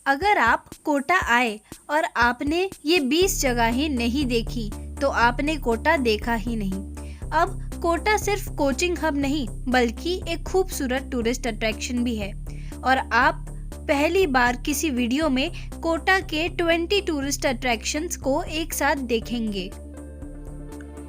अगर आप कोटा आए और आपने ये 20 जगहें नहीं देखी तो आपने कोटा देखा ही नहीं। अब कोटा सिर्फ कोचिंग हब नहीं बल्कि एक खूबसूरत टूरिस्ट अट्रैक्शन भी है और आप पहली बार किसी वीडियो में कोटा के 20 टूरिस्ट अट्रैक्शंस को एक साथ देखेंगे।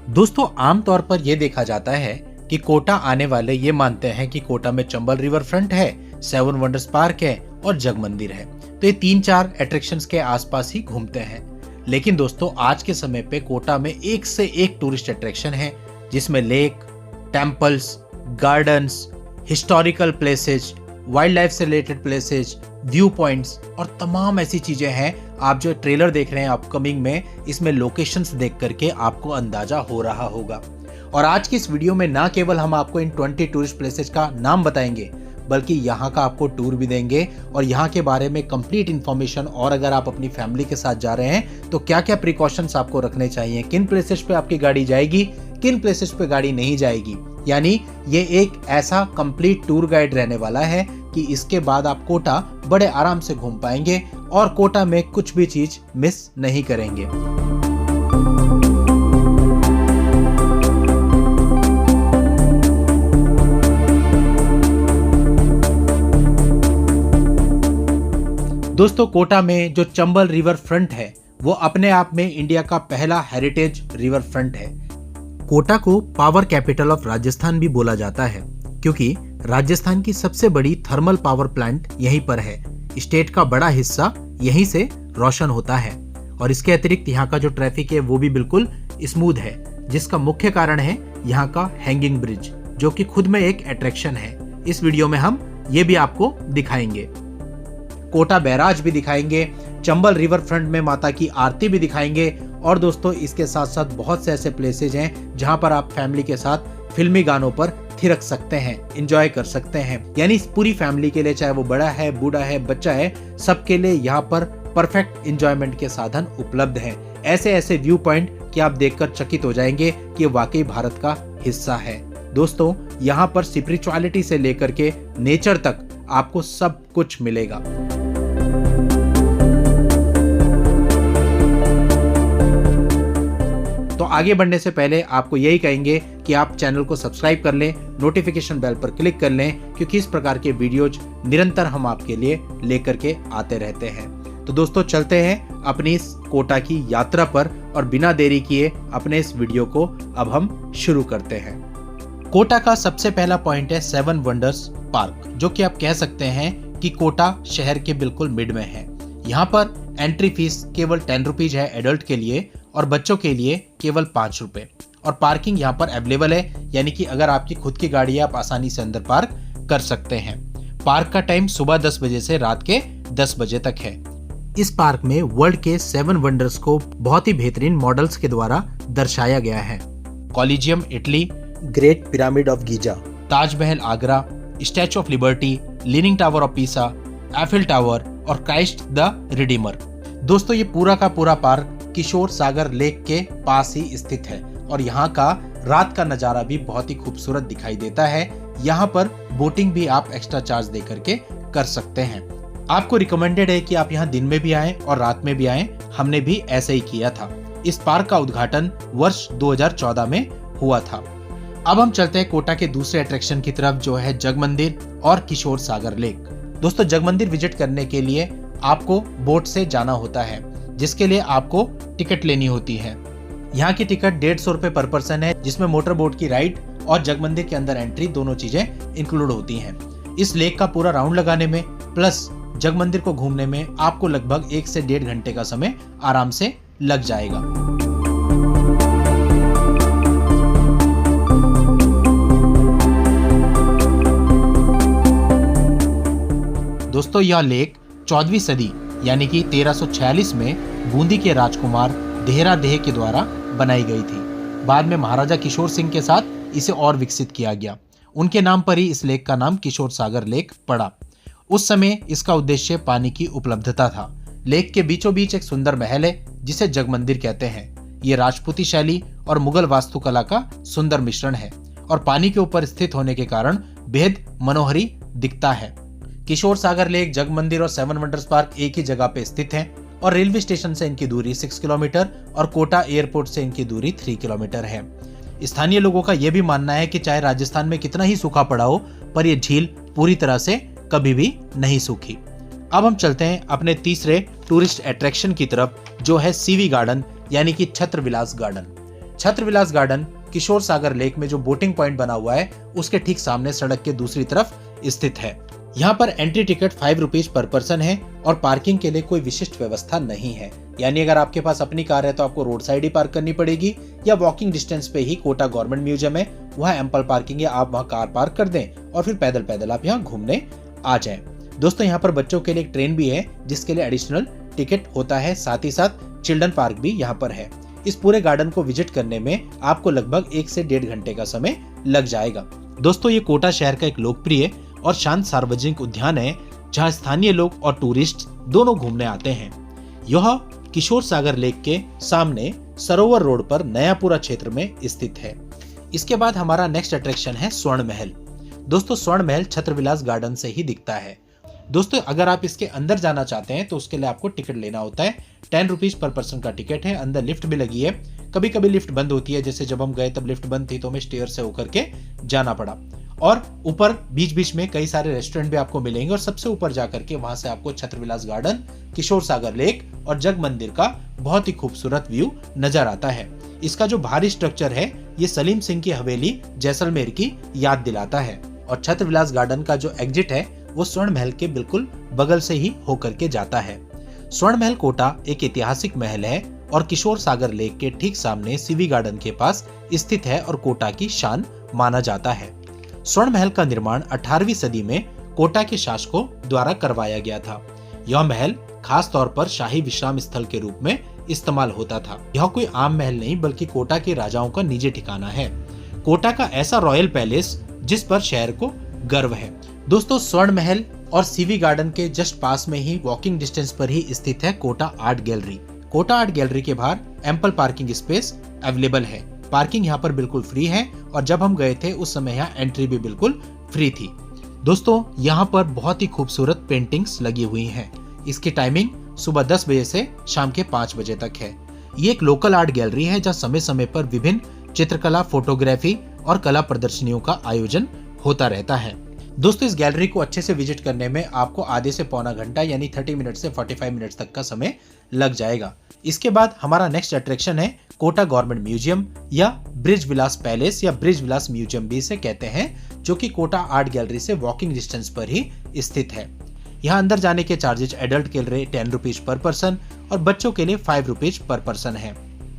दोस्तों, आमतौर पर यह देखा जाता है कि कोटा आने वाले ये मानते हैं कि कोटा में चंबल रिवर फ्रंट है, 7 वंडर्स पार्क है और जग मंदिर है, तो ये 3-4 अट्रैक्शंस के आसपास ही घूमते हैं। लेकिन दोस्तों, आज के समय पे कोटा में एक से एक टूरिस्ट अट्रैक्शन है, जिसमें lake, temples, gardens, historical places, wild life से रिलेटेड प्लेसेज, व्यू पॉइंट्स और तमाम ऐसी चीजें हैं। आप जो ट्रेलर देख रहे हैं अपकमिंग में, इसमें लोकेशंस देख करके आपको अंदाजा हो रहा होगा। और आज की इस वीडियो में ना केवल हम आपको इन 20 टूरिस्ट प्लेसेज का नाम बताएंगे, बल्कि यहाँ का आपको टूर भी देंगे और यहाँ के बारे में कंप्लीट इन्फॉर्मेशन, और अगर आप अपनी फैमिली के साथ जा रहे हैं तो क्या क्या प्रिकॉशंस आपको रखने चाहिए, किन प्लेसेस पे आपकी गाड़ी जाएगी, किन प्लेसेस पे गाड़ी नहीं जाएगी। यानी ये एक ऐसा कंप्लीट टूर गाइड रहने वाला है कि इसके बाद आप कोटा बड़े आराम से घूम पाएंगे और कोटा में कुछ भी चीज मिस नहीं करेंगे। दोस्तों, कोटा में जो चंबल रिवर फ्रंट है वो अपने आप में इंडिया का पहला हेरिटेज रिवर फ्रंट है। कोटा को पावर कैपिटल ऑफ राजस्थान भी बोला जाता है क्योंकि राजस्थान की सबसे बड़ी थर्मल पावर प्लांट यहीं पर है। स्टेट का बड़ा हिस्सा यहीं से रोशन होता है और इसके अतिरिक्त यहाँ का जो ट्रैफिक है वो भी बिल्कुल स्मूथ है, जिसका मुख्य कारण है यहाँ का हैंगिंग ब्रिज, जो कि खुद में एक अट्रैक्शन है। इस वीडियो में हम ये भी आपको दिखाएंगे। कोटा बैराज भी दिखाएंगे, चंबल रिवर फ्रंट में माता की आरती भी दिखाएंगे और दोस्तों, इसके साथ साथ बहुत से ऐसे प्लेसेज हैं जहां पर आप फैमिली के साथ फिल्मी गानों पर थिरक सकते हैं, एंजॉय कर सकते हैं। यानी पूरी फैमिली के लिए, चाहे वो बड़ा है, बूढ़ा है, बच्चा है, सबके लिए यहाँ पर परफेक्ट एंजॉयमेंट के साधन उपलब्ध हैं। ऐसे ऐसे व्यू पॉइंट कि आप देखकर चकित हो जाएंगे कि वाकई भारत का हिस्सा है। दोस्तों, यहाँ पर स्पिरिचुअलिटी से लेकर के नेचर तक आपको सब कुछ मिलेगा। तो आगे बढ़ने से पहले आपको यही कहेंगे कि आप चैनल को सब्सक्राइब कर लें, नोटिफिकेशन बेल पर क्लिक कर लें, क्योंकि इस प्रकार के वीडियोज निरंतर हम आपके लिए लेकर के आते रहते हैं। तो दोस्तों, चलते हैं अपनी इस कोटा की यात्रा पर और बिना देरी किए अपने इस वीडियो को अब हम शुरू करते हैं। कोटा का सबसे पहला पॉइंट है 7 वंडर्स पार्क, जो कि आप कह सकते हैं कि कोटा शहर के बिल्कुल मिड में है। यहाँ पर एंट्री फीस केवल 10 रुपीज है एडल्ट के लिए और बच्चों के लिए केवल 5 रुपए, और पार्किंग यहाँ पर अवेलेबल है, यानी कि अगर आपकी खुद की गाड़ी है आप आसानी से अंदर पार्क कर सकते हैं। पार्क का टाइम सुबह 10 बजे से रात के 10 बजे तक है। इस पार्क में वर्ल्ड के 7 वंडर्स को बहुत ही बेहतरीन मॉडल्स के द्वारा दर्शाया गया है। Colosseum Italy, great pyramid of Giza, Taj Mahal Agra, statue of liberty, leaning tower of Pisa, Eiffel tower और क्राइस्ट द रिडीमर। दोस्तों, ये पूरा का पूरा पार्क किशोर सागर लेक के पास ही स्थित है और यहाँ का रात का नजारा भी बहुत ही खूबसूरत दिखाई देता है। यहाँ पर बोटिंग भी आप एक्स्ट्रा चार्ज दे करके कर सकते हैं। आपको रिकमेंडेड है कि आप यहाँ दिन में भी आएं और रात में भी आएं। हमने भी ऐसे ही किया था। इस पार्क का उद्घाटन वर्ष 2014 में हुआ था। अब हम चलते हैं कोटा के दूसरे अट्रैक्शन की तरफ, जो है जग मंदिर और किशोर सागर लेक। दोस्तों, जग मंदिर विजिट करने के लिए आपको बोट से जाना होता है, जिसके लिए आपको टिकट लेनी होती है। यहाँ की टिकट 150 रुपए पर पर्सन है, जिसमें मोटर बोट की राइड और जग मंदिर के अंदर एंट्री दोनों चीजें इंक्लूड होती हैं। इस लेक का पूरा राउंड लगाने में प्लस जग मंदिर को घूमने में आपको लगभग 1 से 1.5 घंटे का समय आराम से लग जाएगा। दोस्तों, यह लेक 14वीं सदी यानी कि 1346 में बूंदी के राजकुमार देहरा देह के द्वारा बनाई गई थी। बाद में महाराजा किशोर सिंह के साथ इसे और विकसित किया गया। उनके नाम पर ही इस लेक का नाम किशोर सागर लेक पड़ा। उस समय इसका उद्देश्य पानी की उपलब्धता था। लेक के बीचों बीच एक सुंदर महल है जिसे जग मंदिर कहते हैं। ये राजपूती शैली और मुगल वास्तुकला का सुंदर मिश्रण है और पानी के ऊपर स्थित होने के कारण बेहद मनोहरी दिखता है। किशोर सागर लेक, जग मंदिर और 7 वंडर्स पार्क एक ही जगह पे स्थित हैं और रेलवे स्टेशन से इनकी दूरी 6 किलोमीटर और कोटा एयरपोर्ट से इनकी दूरी 3 किलोमीटर है। स्थानीय लोगों का यह भी मानना है कि चाहे राजस्थान में कितना ही सूखा पड़ा हो, पर यह झील पूरी तरह से कभी भी नहीं सूखी। अब हम चलते हैं अपने तीसरे टूरिस्ट अट्रैक्शन की तरफ, जो है सीवी गार्डन यानी कि छत्रविलास गार्डन। छत्रविलास गार्डन किशोर सागर लेक में जो बोटिंग पॉइंट बना हुआ है उसके ठीक सामने सड़क के दूसरी तरफ स्थित है। यहाँ पर entry ticket 5 rupees per person है और पार्किंग के लिए कोई विशिष्ट व्यवस्था नहीं है। यानी अगर आपके पास अपनी कार है तो आपको रोड साइड ही पार्क करनी पड़ेगी, या वॉकिंग डिस्टेंस पे ही कोटा गवर्नमेंट म्यूजियम है, वहाँ एम्पल पार्किंग है, आप वहाँ कार पार्क कर दें और फिर पैदल पैदल आप यहाँ घूमने आ जाएं। दोस्तों यहाँ पर बच्चों के लिए एक ट्रेन भी है जिसके लिए एडिशनल टिकट होता है, साथ ही साथ चिल्ड्रन पार्क भी यहाँ पर है। इस पूरे गार्डन को विजिट करने में आपको लगभग 1 से 1.5 घंटे का समय लग जाएगा। दोस्तों ये कोटा शहर का एक लोकप्रिय और शांत सार्वजनिक उद्यान है जहां स्थानीय लोग और टूरिस्ट दोनों घूमने आते हैं। यह किशोर सागर लेक के सामने सरोवर रोड पर नयापुरा क्षेत्र में स्थित है। इसके बाद हमारा नेक्स्ट अट्रैक्शन है स्वर्ण महल। दोस्तों स्वर्ण महल छत्रविलास गार्डन से ही दिखता है। दोस्तों अगर आप इसके अंदर जाना चाहते हैं तो उसके लिए आपको टिकट लेना होता है। 10 रुपीज पर पर्सन का टिकट है। अंदर लिफ्ट भी लगी है। कभी कभी लिफ्ट बंद होती है, जैसे जब हम गए तब लिफ्ट बंद थी तो हमें स्टेयर से होकर के जाना पड़ा। और ऊपर बीच बीच में कई सारे रेस्टोरेंट भी आपको मिलेंगे और सबसे ऊपर जाकर के वहां से आपको छत्रविलास गार्डन, किशोर सागर लेक और जग मंदिर का बहुत ही खूबसूरत व्यू नजर आता है। इसका जो बाहरी स्ट्रक्चर है ये सलीम सिंह की हवेली जैसलमेर की याद दिलाता है और छत्रविलास गार्डन का जो एग्जिट है वो स्वर्ण महल के बिल्कुल बगल से ही होकर के जाता है। स्वर्ण महल कोटा एक ऐतिहासिक महल है और किशोर सागर लेक के ठीक सामने सीवी गार्डन के पास स्थित है और कोटा की शान माना जाता है। स्वर्ण महल का निर्माण 18वीं सदी में कोटा के शासकों द्वारा करवाया गया था। यह महल खास तौर पर शाही विश्राम स्थल के रूप में इस्तेमाल होता था। यह कोई आम महल नहीं बल्कि कोटा के राजाओं का निजी ठिकाना है। कोटा का ऐसा रॉयल पैलेस जिस पर शहर को गर्व है। दोस्तों स्वर्ण महल और सीवी गार्डन के जस्ट पास में ही वॉकिंग डिस्टेंस पर ही स्थित है Kota Art Gallery. Kota Art Gallery के बाहर एम्पल पार्किंग स्पेस अवेलेबल है। पार्किंग यहाँ पर बिल्कुल फ्री है और जब हम गए थे उस समय यहाँ एंट्री भी बिल्कुल फ्री थी। दोस्तों यहाँ पर बहुत ही खूबसूरत पेंटिंग्स लगी हुई हैं। इसकी टाइमिंग सुबह 10 बजे से शाम के 5 बजे तक है। ये एक लोकल आर्ट गैलरी है जहाँ समय समय पर विभिन्न चित्रकला, फोटोग्राफी और कला प्रदर्शनियों का आयोजन होता रहता है। दोस्तों इस गैलरी को अच्छे से विजिट करने में आपको आधे से पौना घंटा यानी 30 मिनट से 45 मिनट तक का समय लग जाएगा। इसके बाद हमारा नेक्स्ट अट्रैक्शन है कोटा गवर्नमेंट म्यूजियम या ब्रिज विलास पैलेस या ब्रिज विलास म्यूजियम भी इसे कहते हैं, जो कि कोटा आर्ट गैलरी से वॉकिंग डिस्टेंस पर ही स्थित है। यहाँ अंदर जाने के चार्जेज एडल्ट के लिए 10 रुपीज पर पर्सन और बच्चों के लिए 5 रुपीज पर पर्सन है।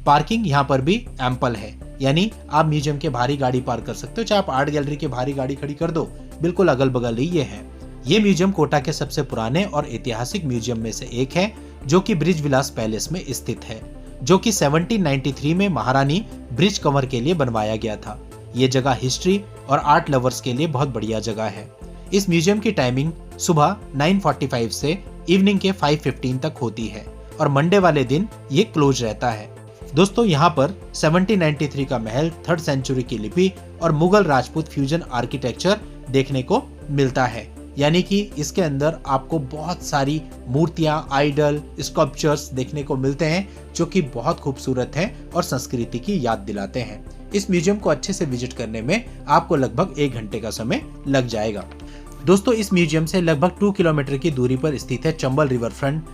पार्किंग यहाँ पर भी एम्पल है, यानी आप म्यूजियम के बाहरी गाड़ी पार्क कर सकते हो, चाहे आप आर्ट गैलरी के बाहरी गाड़ी खड़ी कर दो, बिल्कुल अगल बगल ही ये है। ये म्यूजियम कोटा के सबसे पुराने और ऐतिहासिक म्यूजियम में से एक है, जो कि ब्रिज विलास पैलेस में स्थित है, जो कि 1793 में महारानी ब्रिज कंवर के लिए बनवाया गया था। ये जगह हिस्ट्री और आर्ट लवर्स के लिए बहुत बढ़िया जगह है। इस म्यूजियम की टाइमिंग सुबह 9:45 से इवनिंग के 5:15 तक होती है और मंडे वाले दिन ये क्लोज रहता है। दोस्तों यहाँ पर 1793 का महल, 3rd सेंचुरी की लिपि और मुगल राजपूत फ्यूजन आर्किटेक्चर देखने को मिलता है। यानी कि इसके अंदर आपको बहुत सारी मूर्तियां, आइडल, स्कल्पचर्स देखने को मिलते हैं, जो कि बहुत खूबसूरत हैं और संस्कृति की याद दिलाते हैं। इस म्यूजियम को अच्छे से विजिट करने में आपको लगभग 1 घंटे का समय लग जाएगा। दोस्तों इस म्यूजियम से लगभग 2 किलोमीटर की दूरी पर स्थित है चंबल रिवर फ्रंट,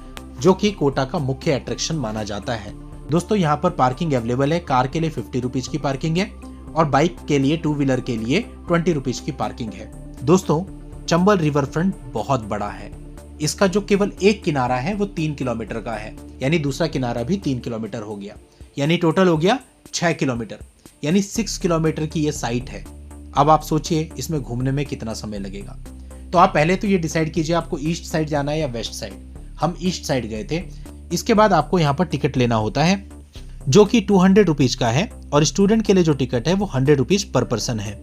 जो कि कोटा का मुख्य अट्रैक्शन माना जाता है। दोस्तों यहाँ पर पार्किंग अवेलेबल है। कार के लिए 50 रुपीज की पार्किंग है और बाइक के लिए, 2 व्हीलर के लिए 20 रुपीज की पार्किंग है। दोस्तों चंबल रिवर फ्रंट बहुत बड़ा है। इसका जो केवल एक किनारा है वो 3 किलोमीटर का है, यानी दूसरा किनारा भी 3 किलोमीटर हो गया, यानी टोटल हो गया 6 किलोमीटर, यानी 6 किलोमीटर की ये साइट है। अब आप सोचिए इसमें घूमने में कितना समय लगेगा। तो आप पहले तो ये डिसाइड कीजिए आपको ईस्ट साइड जाना है या वेस्ट साइड। हम ईस्ट साइड गए थे। इसके बाद आपको यहाँ पर टिकट लेना होता है, जो कि 200 रुपीज का है और स्टूडेंट के लिए जो टिकट है वो 100 रुपीज पर पर्सन है।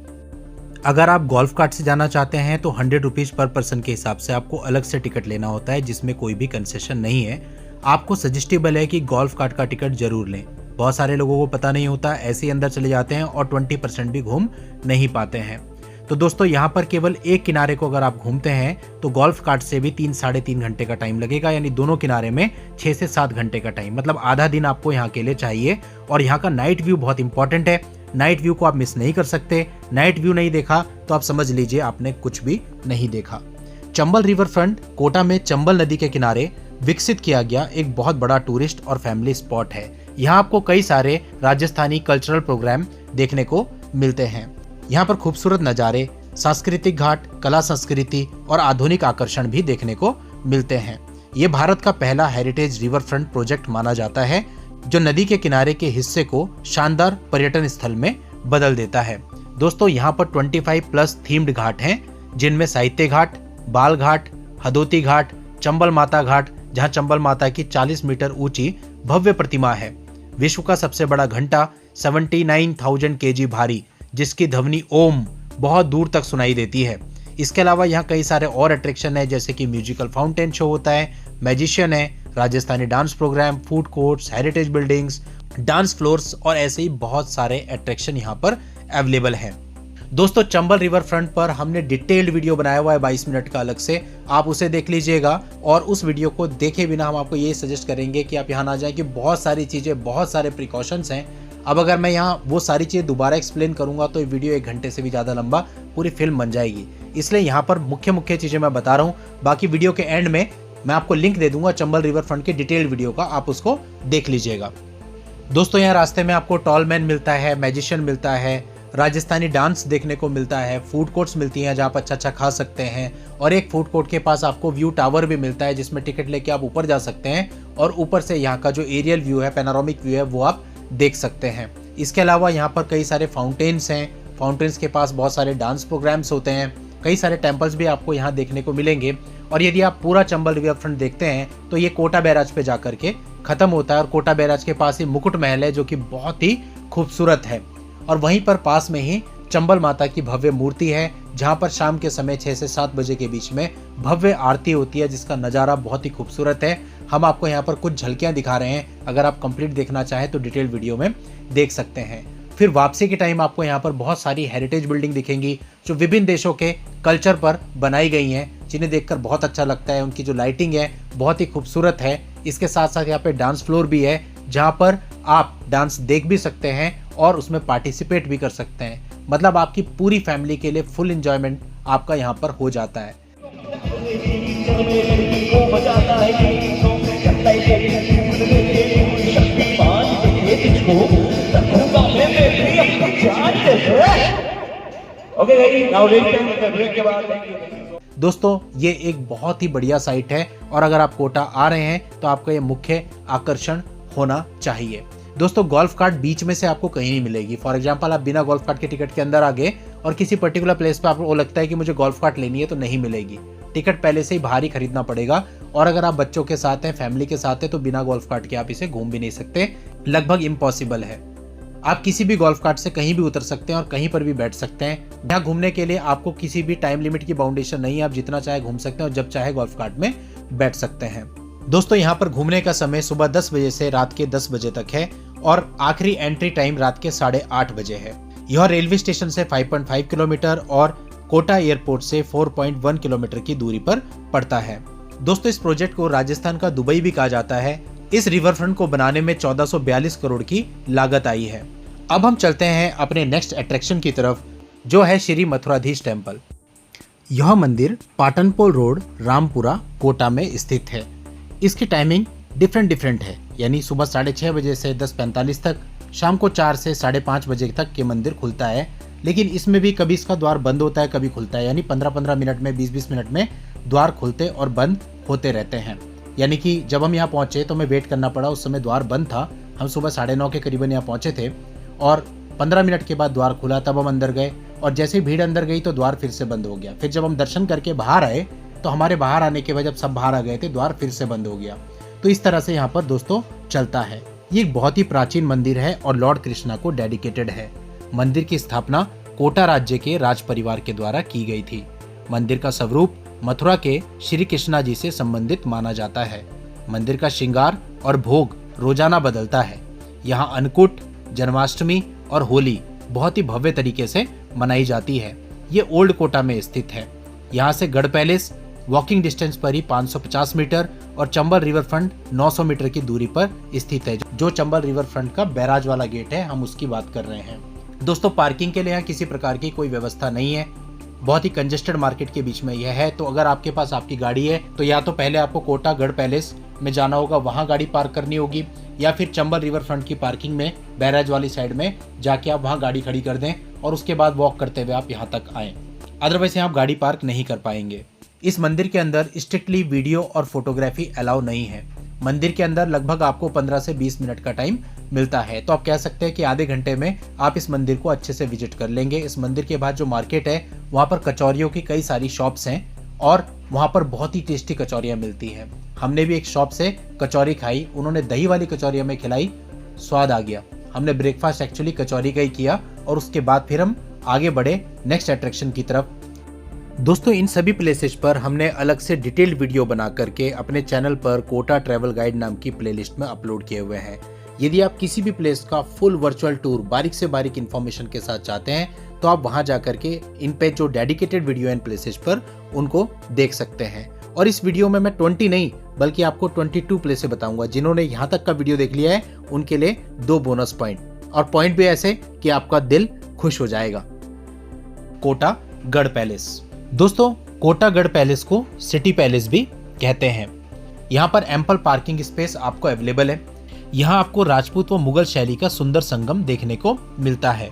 अगर आप गोल्फ कार्ट से जाना चाहते हैं तो 100 रुपीज पर पर्सन के हिसाब से आपको अलग से टिकट लेना होता है, जिसमें कोई भी कंसेशन नहीं है। आपको सजेस्टेबल है कि गोल्फ कार्ट का टिकट जरूर लें। बहुत सारे लोगों को पता नहीं होता, ऐसे ही अंदर चले जाते हैं और 20% भी घूम नहीं पाते हैं। तो दोस्तों यहाँ पर केवल एक किनारे को अगर आप घूमते हैं तो गोल्फ कार्ट से भी 3-3.5 घंटे का टाइम लगेगा, यानी दोनों किनारे में 6 से 7 घंटे का टाइम, मतलब आधा दिन आपको यहाँ के लिए चाहिए। और यहाँ का नाइट व्यू बहुत इंपॉर्टेंट है, नाइट व्यू को आप मिस नहीं कर सकते। नाइट व्यू नहीं देखा तो आप समझ लीजिए आपने कुछ भी नहीं देखा। चंबल रिवर फ्रंट कोटा में चंबल नदी के किनारे विकसित किया गया एक बहुत बड़ा टूरिस्ट और फैमिली स्पॉट है। यहाँ आपको कई सारे राजस्थानी कल्चरल प्रोग्राम देखने को मिलते हैं। यहाँ पर खूबसूरत नज़ारे, सांस्कृतिक घाट, कला संस्कृति और आधुनिक आकर्षण भी देखने को मिलते हैं। ये भारत का पहला हेरिटेज रिवर फ्रंट प्रोजेक्ट माना जाता है जो नदी के किनारे के हिस्से को शानदार पर्यटन स्थल में बदल देता है। दोस्तों यहाँ पर 25+ थीम्ड घाट हैं, जिनमें साहित्य घाट, बाल घाट, हदोती घाट, चंबल माता घाट, जहाँ चंबल माता की 40 मीटर ऊंची भव्य प्रतिमा है, विश्व का सबसे बड़ा घंटा 79,000 kg भारी, जिसकी ध्वनि ओम बहुत दूर तक सुनाई देती है। इसके अलावा यहाँ कई सारे और अट्रैक्शन है, जैसे कि म्यूजिकल फाउंटेन शो होता है, मैजिशियन है, Rajasthani dance program, food courts, heritage buildings, dance floors और ऐसे ही बहुत सारे अट्रैक्शन यहाँ पर अवेलेबल हैं। दोस्तों चंबल रिवर फ्रंट पर हमने डिटेल्ड वीडियो बनाया हुआ है 22 मिनट का अलग से, आप उसे देख लीजिएगा। और उस वीडियो को देखे बिना हम आपको ये सजेस्ट करेंगे कि आप यहाँ ना जाएं, कि बहुत सारी चीज़ें, बहुत सारे प्रिकॉशंस हैं। अब अगर मैं यहाँ वो सारी चीज़ें दोबारा एक्सप्लेन करूंगा तो ये वीडियो 1 घंटे से भी ज़्यादा लंबा पूरी फिल्म बन जाएगी, इसलिए यहाँ पर मुख्य चीज़ें मैं बता रहा हूँ। बाकी वीडियो के एंड में मैं आपको लिंक दे दूंगा चंबल रिवर फ्रंट के डिटेल्ड वीडियो का, आप उसको देख लीजिएगा। दोस्तों यहाँ रास्ते में आपको टॉल मैन मिलता है, मैजिशियन मिलता है, राजस्थानी डांस देखने को मिलता है, फूड कोर्ट्स मिलती हैं जहाँ पर अच्छा खा सकते हैं, और एक फूड कोर्ट के पास आपको व्यू टावर भी मिलता है जिसमें टिकट लेके आप ऊपर जा सकते हैं और ऊपर से यहाँ का जो एरियल व्यू है, पैनोरामिक व्यू है, वो आप देख सकते हैं। इसके अलावा यहाँ पर कई सारे फाउंटेन्स हैं, फाउंटेन्स के पास बहुत सारे डांस प्रोग्राम्स होते हैं, कई सारे टेम्पल्स भी आपको यहाँ देखने को मिलेंगे। और यदि आप पूरा चंबल रिवर फ्रंट देखते हैं तो ये कोटा बैराज पे जा करके खत्म होता है, और कोटा बैराज के पास ही मुकुट महल है जो कि बहुत ही खूबसूरत है। और वहीं पर पास में ही चंबल माता की भव्य मूर्ति है, जहां पर शाम के समय 6 से 7 बजे के बीच में भव्य आरती होती है, जिसका नज़ारा बहुत ही खूबसूरत है। हम आपको यहाँ पर कुछ झलकियां दिखा रहे हैं, अगर आप कंप्लीट देखना चाहें तो डिटेल वीडियो में देख सकते हैं। फिर वापसी के टाइम आपको यहाँ पर बहुत सारी हेरिटेज बिल्डिंग दिखेंगी जो विभिन्न देशों के कल्चर पर बनाई गई हैं, जिन्हें देखकर बहुत अच्छा लगता है। उनकी जो लाइटिंग है बहुत ही खूबसूरत है। इसके साथ साथ यहाँ पे डांस फ्लोर भी है, जहाँ पर आप डांस देख भी सकते हैं और उसमें पार्टिसिपेट भी कर सकते हैं। मतलब आपकी पूरी फैमिली के लिए फुल एंजॉयमेंट आपका यहाँ पर हो जाता है। दोस्तों ये एक बहुत ही बढ़िया साइट है, और अगर आप कोटा आ रहे हैं तो आपका ये मुख्य आकर्षण होना चाहिए। दोस्तों गोल्फ कार्ट बीच में से आपको कहीं नहीं मिलेगी। फॉर एग्जांपल आप बिना गोल्फ कार्ट के टिकट के अंदर आ गए और किसी पर्टिकुलर प्लेस पे आपको लगता है कि मुझे गोल्फ कार्ट लेनी है, तो नहीं मिलेगी। टिकट पहले से ही बाहर ही खरीदना पड़ेगा, और अगर आप बच्चों के साथ हैं, फैमिली के साथ हैं, तो बिना गोल्फ कार्ट के आप इसे घूम भी नहीं सकते, लगभग इम्पॉसिबल है। आप किसी भी गोल्फ कार्ट से कहीं भी उतर सकते हैं और कहीं पर भी बैठ सकते हैं। यहाँ घूमने के लिए आपको किसी भी टाइम लिमिट की बाउंडेशन नहीं है, आप जितना चाहे घूम सकते हैं और जब चाहे गोल्फ कार्ट में बैठ सकते हैं। दोस्तों यहाँ पर घूमने का समय सुबह 10 बजे से रात के 10 बजे तक है, और आखिरी एंट्री टाइम रात के 8:30 बजे है। यह रेलवे स्टेशन से 5.5 किलोमीटर और कोटा एयरपोर्ट से 4.1 किलोमीटर की दूरी पर पड़ता है। दोस्तों इस प्रोजेक्ट को राजस्थान का दुबई भी कहा जाता है। इस रिवर फ्रंट को बनाने में 1442 करोड़ की लागत आई है। अब हम चलते हैं अपने नेक्स्ट अट्रैक्शन की तरफ, जो है श्री मथुराधीश टेम्पल। यह मंदिर पाटनपोल रोड, रामपुरा, कोटा में स्थित है। इसकी टाइमिंग डिफरेंट है, यानी सुबह 6:30 बजे से 10:45 तक, शाम को 4 से 5:30 बजे तक के मंदिर खुलता है। लेकिन इसमें भी कभी इसका द्वार बंद होता है, कभी खुलता है, यानी 15-15 मिनट में, 20-20 मिनट में द्वार खुलते और बंद होते रहते हैं। यानी कि जब हम यहाँ पहुँचे तो हमें वेट करना पड़ा, उस समय द्वार बंद था। हम सुबह 9:30 के करीबन यहाँ पहुँचे थे और 15 मिनट के बाद द्वार खुला, तब हम अंदर गए, और जैसे ही भीड़ अंदर गई तो द्वार फिर से बंद हो गया। फिर जब हम दर्शन करके बाहर आए तो हमारे बाहर आने के बाद जब सब बाहर आ गए थे, द्वार फिर से बंद हो गया। तो इस तरह से यहाँ पर दोस्तों चलता है। ये एक बहुत ही प्राचीन मंदिर है और लॉर्ड कृष्णा को डेडिकेटेड है। मंदिर की स्थापना कोटा राज्य के राज परिवार के द्वारा की गई थी। मंदिर का स्वरूप मथुरा के श्री कृष्णा जी से संबंधित माना जाता है। मंदिर का श्रृंगार और भोग रोजाना बदलता है। यहाँ अन्नकूट, जन्माष्टमी और होली बहुत ही भव्य तरीके से मनाई जाती है। ये ओल्ड कोटा में स्थित है। यहाँ से गढ़ पैलेस वॉकिंग डिस्टेंस पर ही 550 मीटर और चंबल रिवर फ्रंट 900 मीटर की दूरी पर स्थित है। जो चंबल रिवर फ्रंट का बैराज वाला गेट है, हम उसकी बात कर रहे हैं। दोस्तों, पार्किंग के लिए यहाँ किसी प्रकार की कोई व्यवस्था नहीं है। बहुत ही कंजेस्टेड मार्केट के बीच में यह है। तो अगर आपके पास आपकी गाड़ी है तो या तो पहले आपको कोटा गढ़ पैलेस में जाना होगा, वहां गाड़ी पार्क करनी होगी, या फिर चंबल रिवर फ्रंट की पार्किंग में बैराज वाली साइड में जाके आप वहां गाड़ी खड़ी कर दें और उसके बाद वॉक करते हुए आप यहाँ तक आएं। अदरवाइज यहाँ आप गाड़ी पार्क नहीं कर पाएंगे। इस मंदिर के अंदर स्ट्रिक्टली वीडियो और फोटोग्राफी अलाउ नहीं है। मंदिर के अंदर लगभग आपको 15 से 20 मिनट का टाइम मिलता है। तो आप कह सकते हैं कि आधे घंटे में आप इस मंदिर को अच्छे से विजिट कर लेंगे। इस मंदिर के बाद जो मार्केट है वहाँ पर कचौरियों की कई सारी शॉप्स हैं और वहाँ पर बहुत ही टेस्टी कचौरियाँ मिलती हैं। हमने भी एक शॉप से कचौरी खाई, उन्होंने दही वाली कचौरी हमें खिलाई, स्वाद आ गया। हमने ब्रेकफास्ट एक्चुअली कचौरी का ही किया और उसके बाद फिर हम आगे बढ़े नेक्स्ट अट्रैक्शन की तरफ। दोस्तों, इन सभी प्लेसेस पर हमने अलग से डिटेल्ड वीडियो बना करके अपने चैनल पर कोटा ट्रैवल गाइड नाम की प्लेलिस्ट में अपलोड किए हुए हैं। यदि आप किसी भी प्लेस का फुल वर्चुअल टूर बारीक से बारीक इन्फॉर्मेशन के साथ चाहते हैं तो आप वहां जाकर के इन पे जो डेडिकेटेड वीडियो इन प्लेसेस पर उनको देख सकते हैं। और इस वीडियो में मैं 20 नहीं बल्कि आपको 22 प्लेसेस बताऊंगा। जिन्होंने यहाँ तक का वीडियो देख लिया है उनके लिए 2 बोनस पॉइंट, और पॉइंट भी ऐसे कि आपका दिल खुश हो जाएगा। कोटा गढ़ पैलेस। दोस्तों, कोटा गढ़ पैलेस को सिटी पैलेस भी कहते हैं। यहाँ पर एम्पल पार्किंग स्पेस आपको अवेलेबल है। यहाँ आपको राजपूत व मुगल शैली का सुंदर संगम देखने को मिलता है।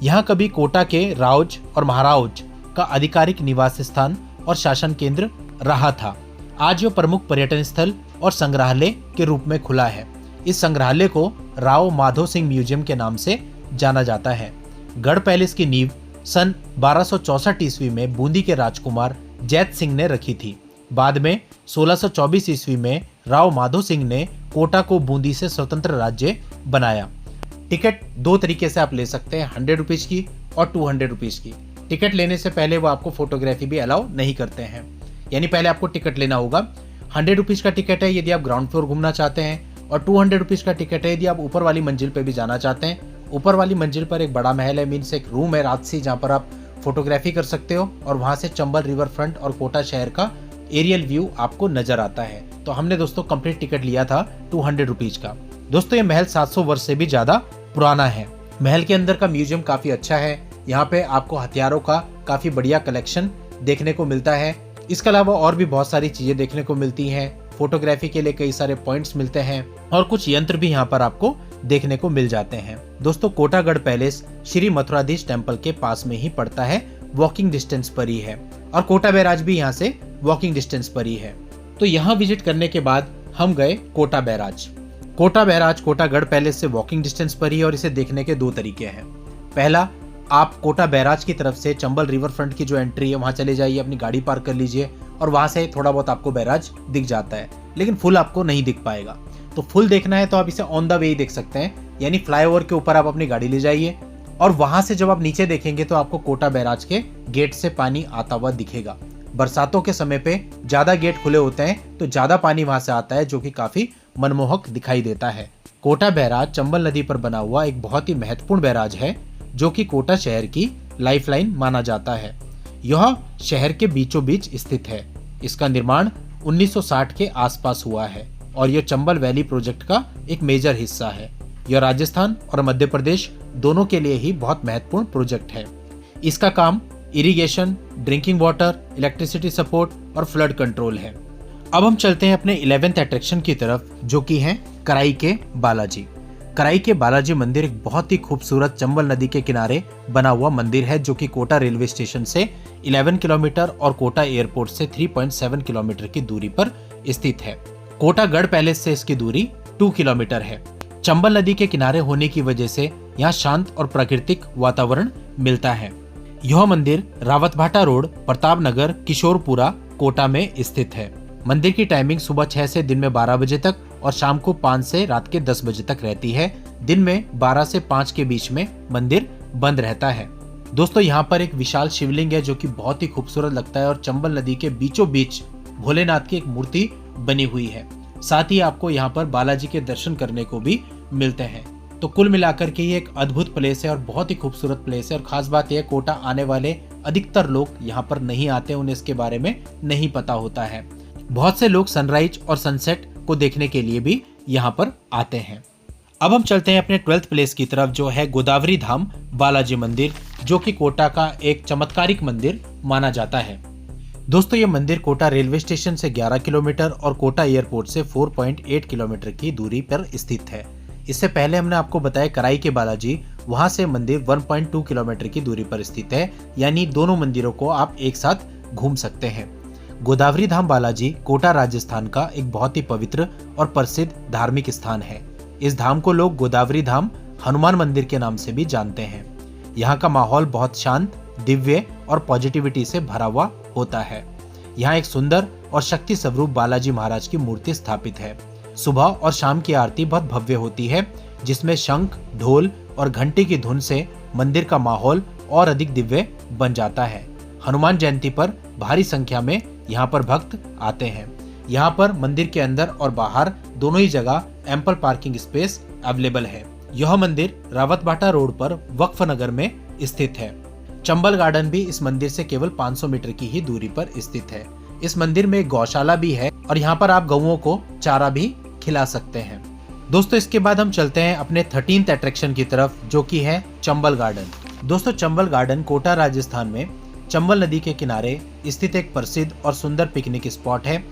यहाँ कभी कोटा के राउज और महाराज का आधिकारिक निवास स्थान और शासन केंद्र रहा था। आज यह प्रमुख पर्यटन स्थल और संग्रहालय के रूप में खुला है। इस संग्रहालय को राव माधो सिंह म्यूजियम के नाम से जाना जाता है। गढ़ पैलेस की नींव सन 1264 ईस्वी में बूंदी के राजकुमार जैत सिंह ने रखी थी। बाद में 1624 ईस्वी में राव माधो सिंह ने कोटा को बूंदी से स्वतंत्र राज्य बनाया। टिकट 2 तरीके से आप ले सकते हैं, 100 रुपीज की और 200 रुपीज की। टिकट लेने से पहले वो आपको फोटोग्राफी भी अलाउ नहीं करते हैं, यानी पहले आपको टिकट लेना होगा। 100 रुपीज का टिकट है यदि आप ग्राउंड फ्लोर घूमना चाहते हैं, और 200 रुपीज का टिकट है यदि आप ऊपर वाली मंजिल पे भी जाना चाहते हैं। ऊपर वाली मंजिल पर एक बड़ा महल है, मीन्स एक रूम है राजसी, जहाँ पर आप फोटोग्राफी कर सकते हो और वहां से चंबल रिवर फ्रंट और कोटा शहर का एरियल व्यू आपको नजर आता है। तो हमने दोस्तों कंप्लीट टिकट लिया था 200 रुपीज का। दोस्तों, ये महल 700 वर्ष से भी ज्यादा पुराना है। महल के अंदर का म्यूजियम काफी अच्छा है। यहाँ पे आपको हथियारों का काफी बढ़िया कलेक्शन देखने को मिलता है। इसके अलावा और भी बहुत सारी चीजें देखने को मिलती हैं। फोटोग्राफी के लिए कई सारे पॉइंट्स मिलते हैं और कुछ यंत्र भी यहाँ पर आपको देखने को मिल जाते हैं। दोस्तों, कोटागढ़ पैलेस श्री मथुराधीश टेम्पल के पास में ही पड़ता है, वॉकिंग डिस्टेंस पर ही है, और कोटा बैराज भी यहाँ से वॉकिंग डिस्टेंस पर ही है। तो यहाँ विजिट करने के बाद हम गए Kota Barrage. Kota Barrage Kotagarh Palace से वॉकिंग डिस्टेंस पर ही, और इसे देखने के 2 तरीके हैं। पहला, आप कोटा बैराज की तरफ से चंबल रिवर फ्रंट की जो एंट्री है वहां चले जाइए, अपनी गाड़ी पार्क कर लीजिए और वहां से थोड़ा बहुत आपको बैराज दिख जाता है, लेकिन फुल आपको नहीं दिख पाएगा। तो फुल देखना है तो आप इसे ऑन द वे ही देख सकते हैं, यानी फ्लाईओवर के ऊपर आप अपनी गाड़ी ले जाइए और वहां से जब आप नीचे देखेंगे तो आपको कोटा बैराज के गेट से पानी आता हुआ दिखेगा। बरसातों के समय पे ज्यादा गेट खुले होते हैं तो ज्यादा पानी वहां से आता है, जो कि काफी मनमोहक दिखाई देता है। कोटा बैराज चंबल नदी पर बना हुआ एक बहुत ही महत्वपूर्ण बैराज है, जो कि कोटा शहर की लाइफलाइन माना जाता है। यह शहर के बीचों बीच स्थित है। इसका निर्माण 1960 के आसपास हुआ है और यह चंबल वैली प्रोजेक्ट का एक मेजर हिस्सा है। यह राजस्थान और मध्य प्रदेश दोनों के लिए ही बहुत महत्वपूर्ण प्रोजेक्ट है। इसका काम irrigation, drinking water, electricity support और फ्लड कंट्रोल है। अब हम चलते हैं अपने 11th अट्रैक्शन की तरफ, जो कि है कराई के बालाजी। कराई के बालाजी मंदिर एक बहुत ही खूबसूरत चंबल नदी के किनारे बना हुआ मंदिर है, जो कि कोटा रेलवे स्टेशन से 11 किलोमीटर और कोटा एयरपोर्ट से 3.7 किलोमीटर की दूरी पर स्थित है। कोटागढ़ पैलेस से इसकी दूरी 2 किलोमीटर है। चंबल नदी के किनारे होने की वजह से यहाँ शांत और प्राकृतिक वातावरण मिलता है। यह मंदिर रावतभाटा रोड, प्रताप नगर, किशोरपुरा, कोटा में स्थित है। मंदिर की टाइमिंग सुबह 6 से दिन में 12 बजे तक और शाम को 5 से रात के 10 बजे तक रहती है। दिन में 12 से 5 के बीच में मंदिर बंद रहता है। दोस्तों, यहाँ पर एक विशाल शिवलिंग है जो कि बहुत ही खूबसूरत लगता है और चंबल नदी के बीचों बीच भोलेनाथ की एक मूर्ति बनी हुई है। साथ ही आपको यहाँ पर बालाजी के दर्शन करने को भी मिलते हैं। तो कुल मिलाकर के ये एक अद्भुत प्लेस है और बहुत ही खूबसूरत प्लेस है। और खास बात यह, कोटा आने वाले अधिकतर लोग यहाँ पर नहीं आते, उन्हें इसके बारे में नहीं पता होता है। बहुत से लोग सनराइज और सनसेट को देखने के लिए भी यहाँ पर आते हैं। अब हम चलते हैं अपने 12th प्लेस की तरफ, जो है गोदावरी धाम बालाजी मंदिर, जो कि कोटा का एक चमत्कारिक मंदिर माना जाता है। दोस्तों ये मंदिर कोटा रेलवे स्टेशन से 11 किलोमीटर और कोटा एयरपोर्ट से 4.8 किलोमीटर की दूरी पर स्थित है। इससे पहले हमने आपको बताया कराई के बालाजी, वहां से मंदिर 1.2 किलोमीटर की दूरी पर स्थित है, यानी दोनों मंदिरों को आप एक साथ घूम सकते हैं। गोदावरी धाम बालाजी कोटा राजस्थान का एक बहुत ही पवित्र और प्रसिद्ध धार्मिक स्थान है। इस धाम को लोग गोदावरी धाम हनुमान मंदिर के नाम से भी जानते हैं। यहाँ का माहौल बहुत शांत, दिव्य और पॉजिटिविटी से भरा हुआ होता है। यहाँ एक सुंदर और शक्ति स्वरूप बालाजी महाराज की मूर्ति स्थापित है। सुबह और शाम की आरती बहुत भव्य होती है, जिसमें शंख, ढोल और घंटी की धुन से मंदिर का माहौल और अधिक दिव्य बन जाता है। हनुमान जयंती पर भारी संख्या में यहाँ पर भक्त आते हैं। यहाँ पर मंदिर के अंदर और बाहर दोनों ही जगह एम्पल पार्किंग स्पेस अवेलेबल है। यह मंदिर रावतभाटा रोड पर वक्फ नगर में स्थित है। चंबल गार्डन भी इस मंदिर से केवल 500 मीटर की ही दूरी पर स्थित है। इस मंदिर में एक गौशाला भी है और यहाँ पर आप गौओं को चारा भी खिला सकते हैं। दोस्तों इसके बाद हम चलते हैं अपने 13th अट्रैक्शन की तरफ, जो कि है चंबल गार्डन। दोस्तों चंबल गार्डन कोटा राजस्थान में चंबल नदी के किनारे स्थित एक प्रसिद्ध और सुंदर पिकनिक स्पॉट है।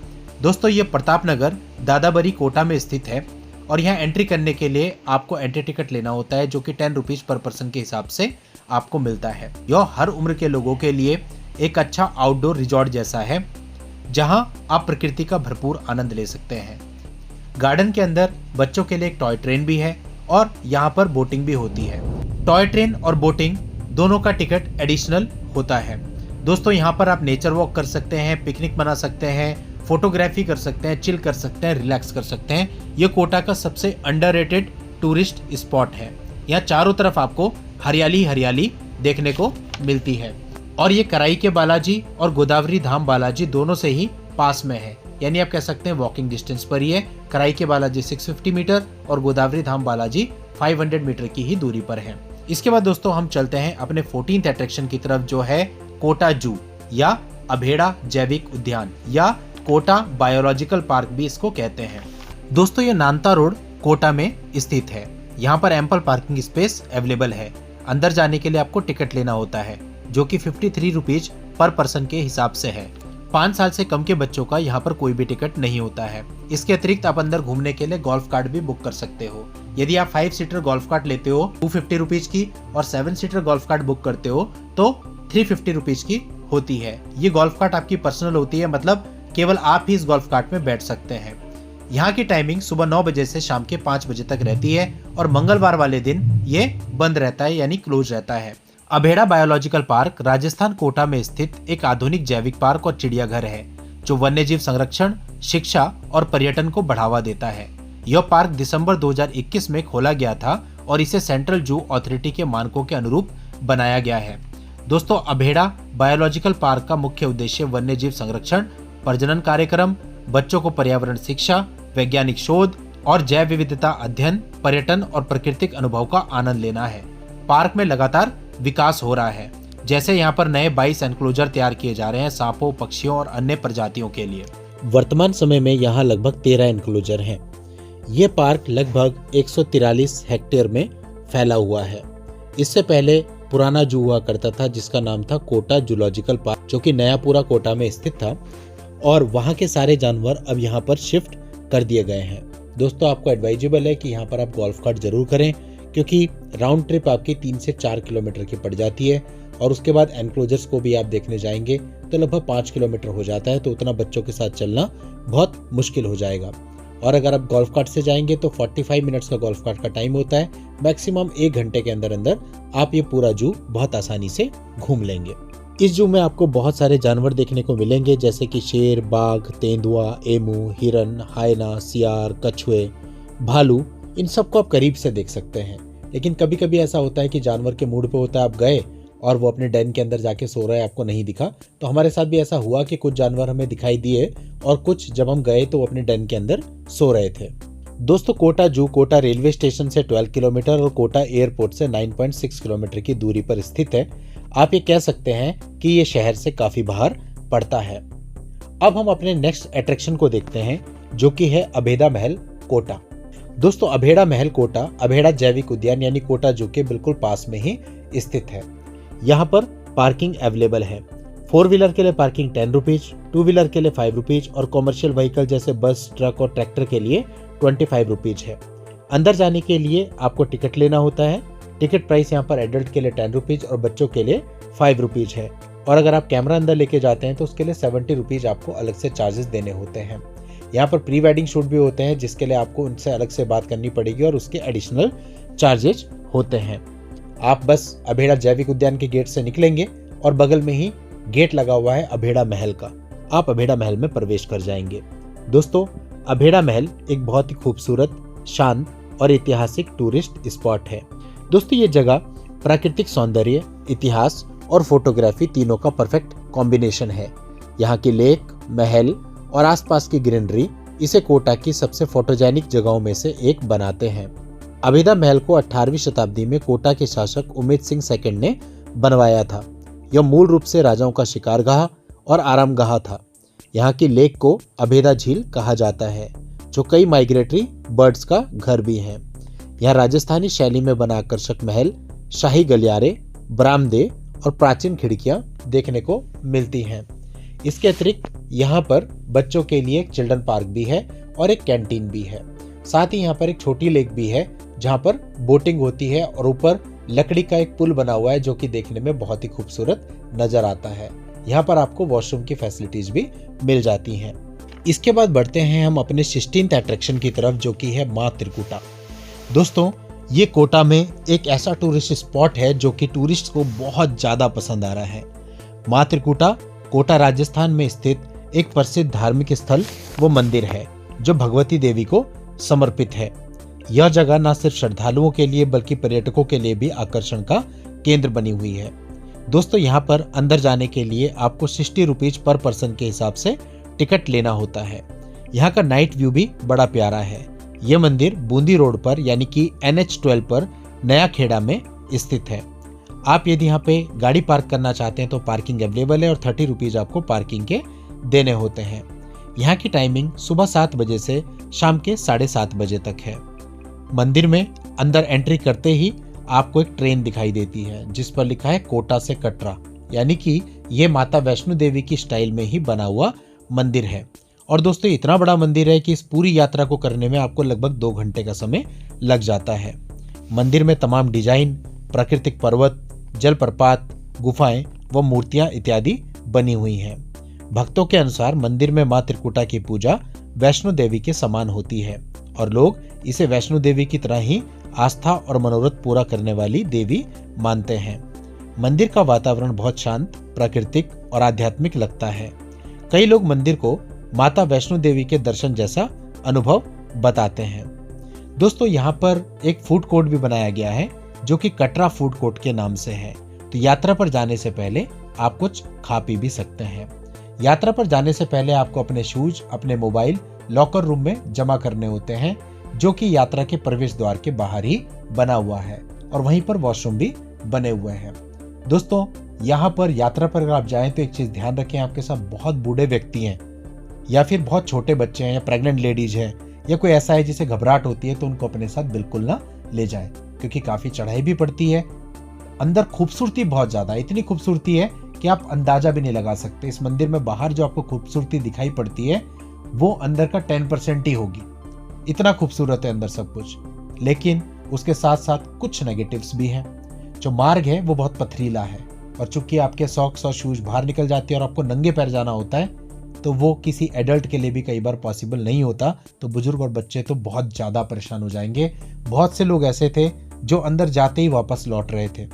दोस्तों ये प्रतापनगर दादाबरी कोटा में स्थित है और यहाँ एंट्री करने के लिए आपको एंट्री टिकट लेना होता है, जो कि 10 रुपीज पर पर्सन के हिसाब से आपको मिलता है। यह हर उम्र के लोगों के लिए एक अच्छा आउटडोर रिजॉर्ट जैसा है, जहां आप प्रकृति का भरपूर आनंद ले सकते हैं। गार्डन के अंदर बच्चों के लिए एक टॉय ट्रेन भी है और यहाँ पर बोटिंग भी होती है। टॉय ट्रेन और बोटिंग दोनों का टिकट एडिशनल होता है। दोस्तों यहाँ पर आप नेचर वॉक कर सकते हैं, पिकनिक मना सकते हैं, फोटोग्राफी कर सकते हैं, चिल कर सकते हैं, रिलैक्स कर सकते हैं। ये कोटा का सबसे अंडररेटेड टूरिस्ट स्पॉट है। यहाँ चारों तरफ आपको हरियाली हरियाली देखने को मिलती है और ये कराई के बालाजी और गोदावरी धाम बालाजी दोनों से ही पास में है, यानी आप कह सकते हैं वॉकिंग डिस्टेंस पर ही है। कराई के बालाजी 650 मीटर और गोदावरी धाम बालाजी 500 मीटर की ही दूरी पर है। इसके बाद दोस्तों हम चलते हैं अपने 14th अट्रैक्शन की तरफ, जो है कोटा जू या अभेड़ा जैविक उद्यान या कोटा बायोलॉजिकल पार्क भी इसको कहते हैं। दोस्तों ये नानता रोड कोटा में स्थित है। यहाँ पर एम्पल पार्किंग स्पेस अवेलेबल है। अंदर जाने के लिए आपको टिकट लेना होता है, जो कि 53 रुपीज पर पर्सन के हिसाब से है। 5 साल से कम के बच्चों का यहाँ पर कोई भी टिकट नहीं होता है। इसके अतिरिक्त आप अंदर घूमने के लिए गोल्फ कार्ट भी बुक कर सकते हो। यदि आप 5 सीटर गोल्फ कार्ट लेते हो 250 रुपीज की और 7 सीटर गोल्फ कार्ट बुक करते हो तो 350 रुपीज की होती है। ये गोल्फ कार्ट आपकी पर्सनल होती है, मतलब केवल आप ही इस गोल्फ कार्ट में बैठ सकते हैं। यहाँ की टाइमिंग सुबह 9 बजे से शाम के 5 बजे तक रहती है और मंगलवार वाले दिन ये बंद रहता है, यानी क्लोज रहता है। अभेड़ा बायोलॉजिकल पार्क राजस्थान कोटा में स्थित एक आधुनिक जैविक पार्क और चिड़ियाघर है, जो वन्यजीव संरक्षण, शिक्षा और पर्यटन को बढ़ावा देता है। यह पार्क दिसंबर 2021 में खोला गया था और इसे सेंट्रल जू अथॉरिटी के मानकों के अनुरूप बनाया गया है। दोस्तों अभेड़ा बायोलॉजिकल पार्क का मुख्य उद्देश्य वन्यजीव संरक्षण, प्रजनन कार्यक्रम, बच्चों को पर्यावरण शिक्षा, वैज्ञानिक शोध और जैव विविधता अध्ययन, पर्यटन और प्राकृतिक अनुभव का आनंद लेना है। पार्क में लगातार विकास हो रहा है, जैसे यहाँ पर नए 22 एनक्लोजर तैयार किए जा रहे हैं सांपों, पक्षियों और अन्य प्रजातियों के लिए। वर्तमान समय में यहाँ लगभग 13 एनक्लोजर हैं। ये पार्क लगभग 143 हेक्टेयर में फैला हुआ है। इससे पहले पुराना जू हुआ करता था, जिसका नाम था कोटा जूलॉजिकल पार्क, जो कि नयापुरा कोटा में स्थित था और वहाँ के सारे जानवर अब यहाँ पर शिफ्ट कर दिए गए हैं। दोस्तों आपको एडवाइजेबल है कि यहाँ पर आप गोल्फ कार्ट जरूर करें, क्योंकि राउंड ट्रिप आपकी 3 से 4 किलोमीटर की पड़ जाती है और उसके बाद एनक्लोजर्स को भी आप देखने जाएंगे तो लगभग 5 किलोमीटर हो जाता है, तो उतना बच्चों के साथ चलना बहुत मुश्किल हो जाएगा। और अगर आप गोल्फ कार्ट से जाएंगे तो 45 मिनट्स का गोल्फ कार्ट का टाइम होता है। मैक्सिमम 1 घंटे के अंदर अंदर आप ये पूरा जू बहुत आसानी से घूम लेंगे। इस जू में आपको बहुत सारे जानवर देखने को मिलेंगे, जैसे कि शेर, बाघ, तेंदुआ, एमू, हिरन, हायना, सियार, कछुए, भालू, इन सबको आप करीब से देख सकते हैं। लेकिन कभी कभी ऐसा होता है कि जानवर के मूड पे होता है, आप गए और वो अपने डेन के अंदर जाके सो रहा है, आपको नहीं दिखा। तो हमारे साथ भी ऐसा हुआ कि कुछ जानवर हमें दिखाई दिए और कुछ जब हम गए तो वो अपने डेन के अंदर सो रहे थे। दोस्तों कोटा जू कोटा रेलवे स्टेशन से 12 किलोमीटर और कोटा एयरपोर्ट से 9.6 किलोमीटर की दूरी पर स्थित है। आप ये कह सकते हैं कि ये शहर से काफी बाहर पड़ता है। अब हम अपने नेक्स्ट अट्रैक्शन को देखते हैं जो कि है अभेदा महल कोटा। दोस्तों अभेड़ा महल कोटा अभेड़ा जैविक उद्यान यानी कोटा जू के बिल्कुल पास में ही स्थित है। यहाँ पर पार्किंग अवेलेबल है। 4 व्हीलर के लिए पार्किंग 10 रुपीज, 2 व्हीलर के लिए 5 रुपीज और कॉमर्शियल व्हीकल जैसे बस, ट्रक और ट्रैक्टर के लिए 25 रुपीज है। अंदर जाने के लिए आपको टिकट लेना होता है। टिकट प्राइस यहाँ पर एडल्ट के लिए 10 रुपीज और बच्चों के लिए 5 रुपीज है। और अगर आप कैमरा अंदर लेके जाते हैं तो उसके लिए 70 रुपीज आपको अलग से चार्जेस देने होते हैं। यहाँ पर प्री वेडिंग शूट भी होते हैं जिसके लिए आपको उनसे अलग से बात करनी पड़ेगी और उसके एडिशनल चार्जेस होते हैं। आप बस अभेड़ा जैविक उद्यान के गेट से निकलेंगे और बगल में ही गेट लगा हुआ है अभेड़ा महल का। आप अभेड़ा महल में प्रवेश कर जाएंगे। दोस्तों अभेड़ा महल एक बहुत ही खूबसूरत, शांत और ऐतिहासिक टूरिस्ट स्पॉट है। दोस्तों ये जगह प्राकृतिक सौंदर्य, इतिहास और फोटोग्राफी तीनों का परफेक्ट कॉम्बिनेशन है। यहाँ की लेक, महल और आसपास की ग्रीनरी इसे कोटा की सबसे फोटोजेनिक जगहों में से एक बनाते हैं। अभेदा महल को 18वीं शताब्दी में कोटा के शासक उमेद सिंह सेकंड ने बनवाया था। यह मूल रूप से राजाओं का शिकारगाह और आरामगाह था। यहाँ की लेक को अभेदा झील कहा जाता है जो कई माइग्रेटरी बर्ड्स का घर भी है। यहाँ राजस्थानी शैली में बना आकर्षक महल, शाही गलियारे, बरामदे और प्राचीन खिड़कियां देखने को मिलती हैं। इसके अतिरिक्त यहाँ पर बच्चों के लिए एक चिल्ड्रन पार्क भी है और एक कैंटीन भी है। साथ ही यहाँ पर एक छोटी लेक भी है जहाँ पर बोटिंग होती है और ऊपर लकड़ी का एक पुल बना हुआ है जो कि देखने में बहुत ही खूबसूरत नजर आता है। यहाँ पर आपको वॉशरूम की फैसिलिटीज भी मिल जाती हैं। इसके बाद बढ़ते हैं हम अपने 16th अट्रैक्शन की तरफ जो कि है माँ त्रिकुटा। दोस्तों ये कोटा में एक ऐसा टूरिस्ट स्पॉट है जो कि टूरिस्ट को बहुत ज्यादा पसंद आ रहा है। माँ त्रिकुटा कोटा राजस्थान में स्थित एक प्रसिद्ध धार्मिक स्थल व मंदिर है जो भगवती देवी को समर्पित है। यह जगह न सिर्फ श्रद्धालुओं के लिए बल्कि पर्यटकों के लिए भी आकर्षण का केंद्र बनी हुई है। दोस्तों यहाँ पर अंदर जाने के लिए आपको 60 रुपीज पर पर्सन के हिसाब से टिकट लेना होता है। यहाँ का नाइट व्यू भी बड़ा प्यारा है। यह मंदिर बूंदी रोड पर यानी कि NH12 पर नया खेड़ा में स्थित है। आप यदि यहाँ पे गाड़ी पार्क करना चाहते हैं तो पार्किंग अवेलेबल है और 30 रुपीज आपको पार्किंग के देने होते हैं। यहाँ की टाइमिंग सुबह 7 बजे से शाम के 7:30 बजे तक है। मंदिर में अंदर एंट्री करते ही आपको एक ट्रेन दिखाई देती है जिस पर लिखा है कोटा से कटरा, यानी कि ये माता वैष्णो देवी की स्टाइल में ही बना हुआ मंदिर है। और दोस्तों इतना बड़ा मंदिर है कि इस पूरी यात्रा को करने में आपको लगभग 2 घंटे का समय लग जाता है। मंदिर में तमाम डिजाइन, प्राकृतिक पर्वत, जलप्रपात, गुफाएं व मूर्तियां इत्यादि बनी हुई हैं। भक्तों के अनुसार मंदिर में मां त्रिकुटा की पूजा वैष्णो देवी के समान होती है और लोग इसे वैष्णो देवी की तरह ही आस्था और मनोरथ पूरा करने वाली देवी मानते हैं। मंदिर का वातावरण बहुत शांत, प्राकृतिक और आध्यात्मिक लगता है। कई लोग मंदिर को माता वैष्णो देवी के दर्शन जैसा अनुभव बताते हैं। दोस्तों यहाँ पर एक फूड कोर्ट भी बनाया गया है जो कि कटरा फूड कोर्ट के नाम से है। तो यात्रा पर जाने से पहले आप कुछ खा पी भी सकते हैं। यात्रा पर जाने से पहले आपको अपने शूज, अपने मोबाइल लॉकर रूम में जमा करने होते हैं जो कि यात्रा के प्रवेश द्वार के बाहर ही बना हुआ है और वहीं पर वॉशरूम भी बने हुए हैं। दोस्तों यहाँ पर यात्रा पर अगर आप जाएं तो एक चीज ध्यान रखें, आपके साथ बहुत बूढ़े व्यक्ति हैं या फिर बहुत छोटे बच्चे हैं या प्रेग्नेंट लेडीज हैं या कोई ऐसा है जिसे घबराहट होती है तो उनको अपने साथ बिल्कुल ना ले जाएं, क्योंकि काफी चढ़ाई भी पड़ती है। अंदर खूबसूरती बहुत ज्यादा, इतनी खूबसूरती है कि आप अंदाजा भी नहीं लगा सकते। इस मंदिर में बाहर जो आपको खूबसूरती दिखाई पड़ती है वो अंदर का 10% ही होगी। इतना खूबसूरत है अंदर सब कुछ, लेकिन उसके साथ साथ कुछ नेगेटिव्स भी हैं। जो मार्ग है वो बहुत पथरीला है और चूंकि आपके सॉक्स और शूज बाहर निकल जाते हैं और आपको नंगे पैर जाना होता है तो वो किसी एडल्ट के लिए भी कई बार पॉसिबल नहीं होता। तो बुजुर्ग और बच्चे तो बहुत ज्यादा परेशान हो जाएंगे। बहुत से लोग ऐसे थे जो अंदर जाते ही वापस लौट रहे थे,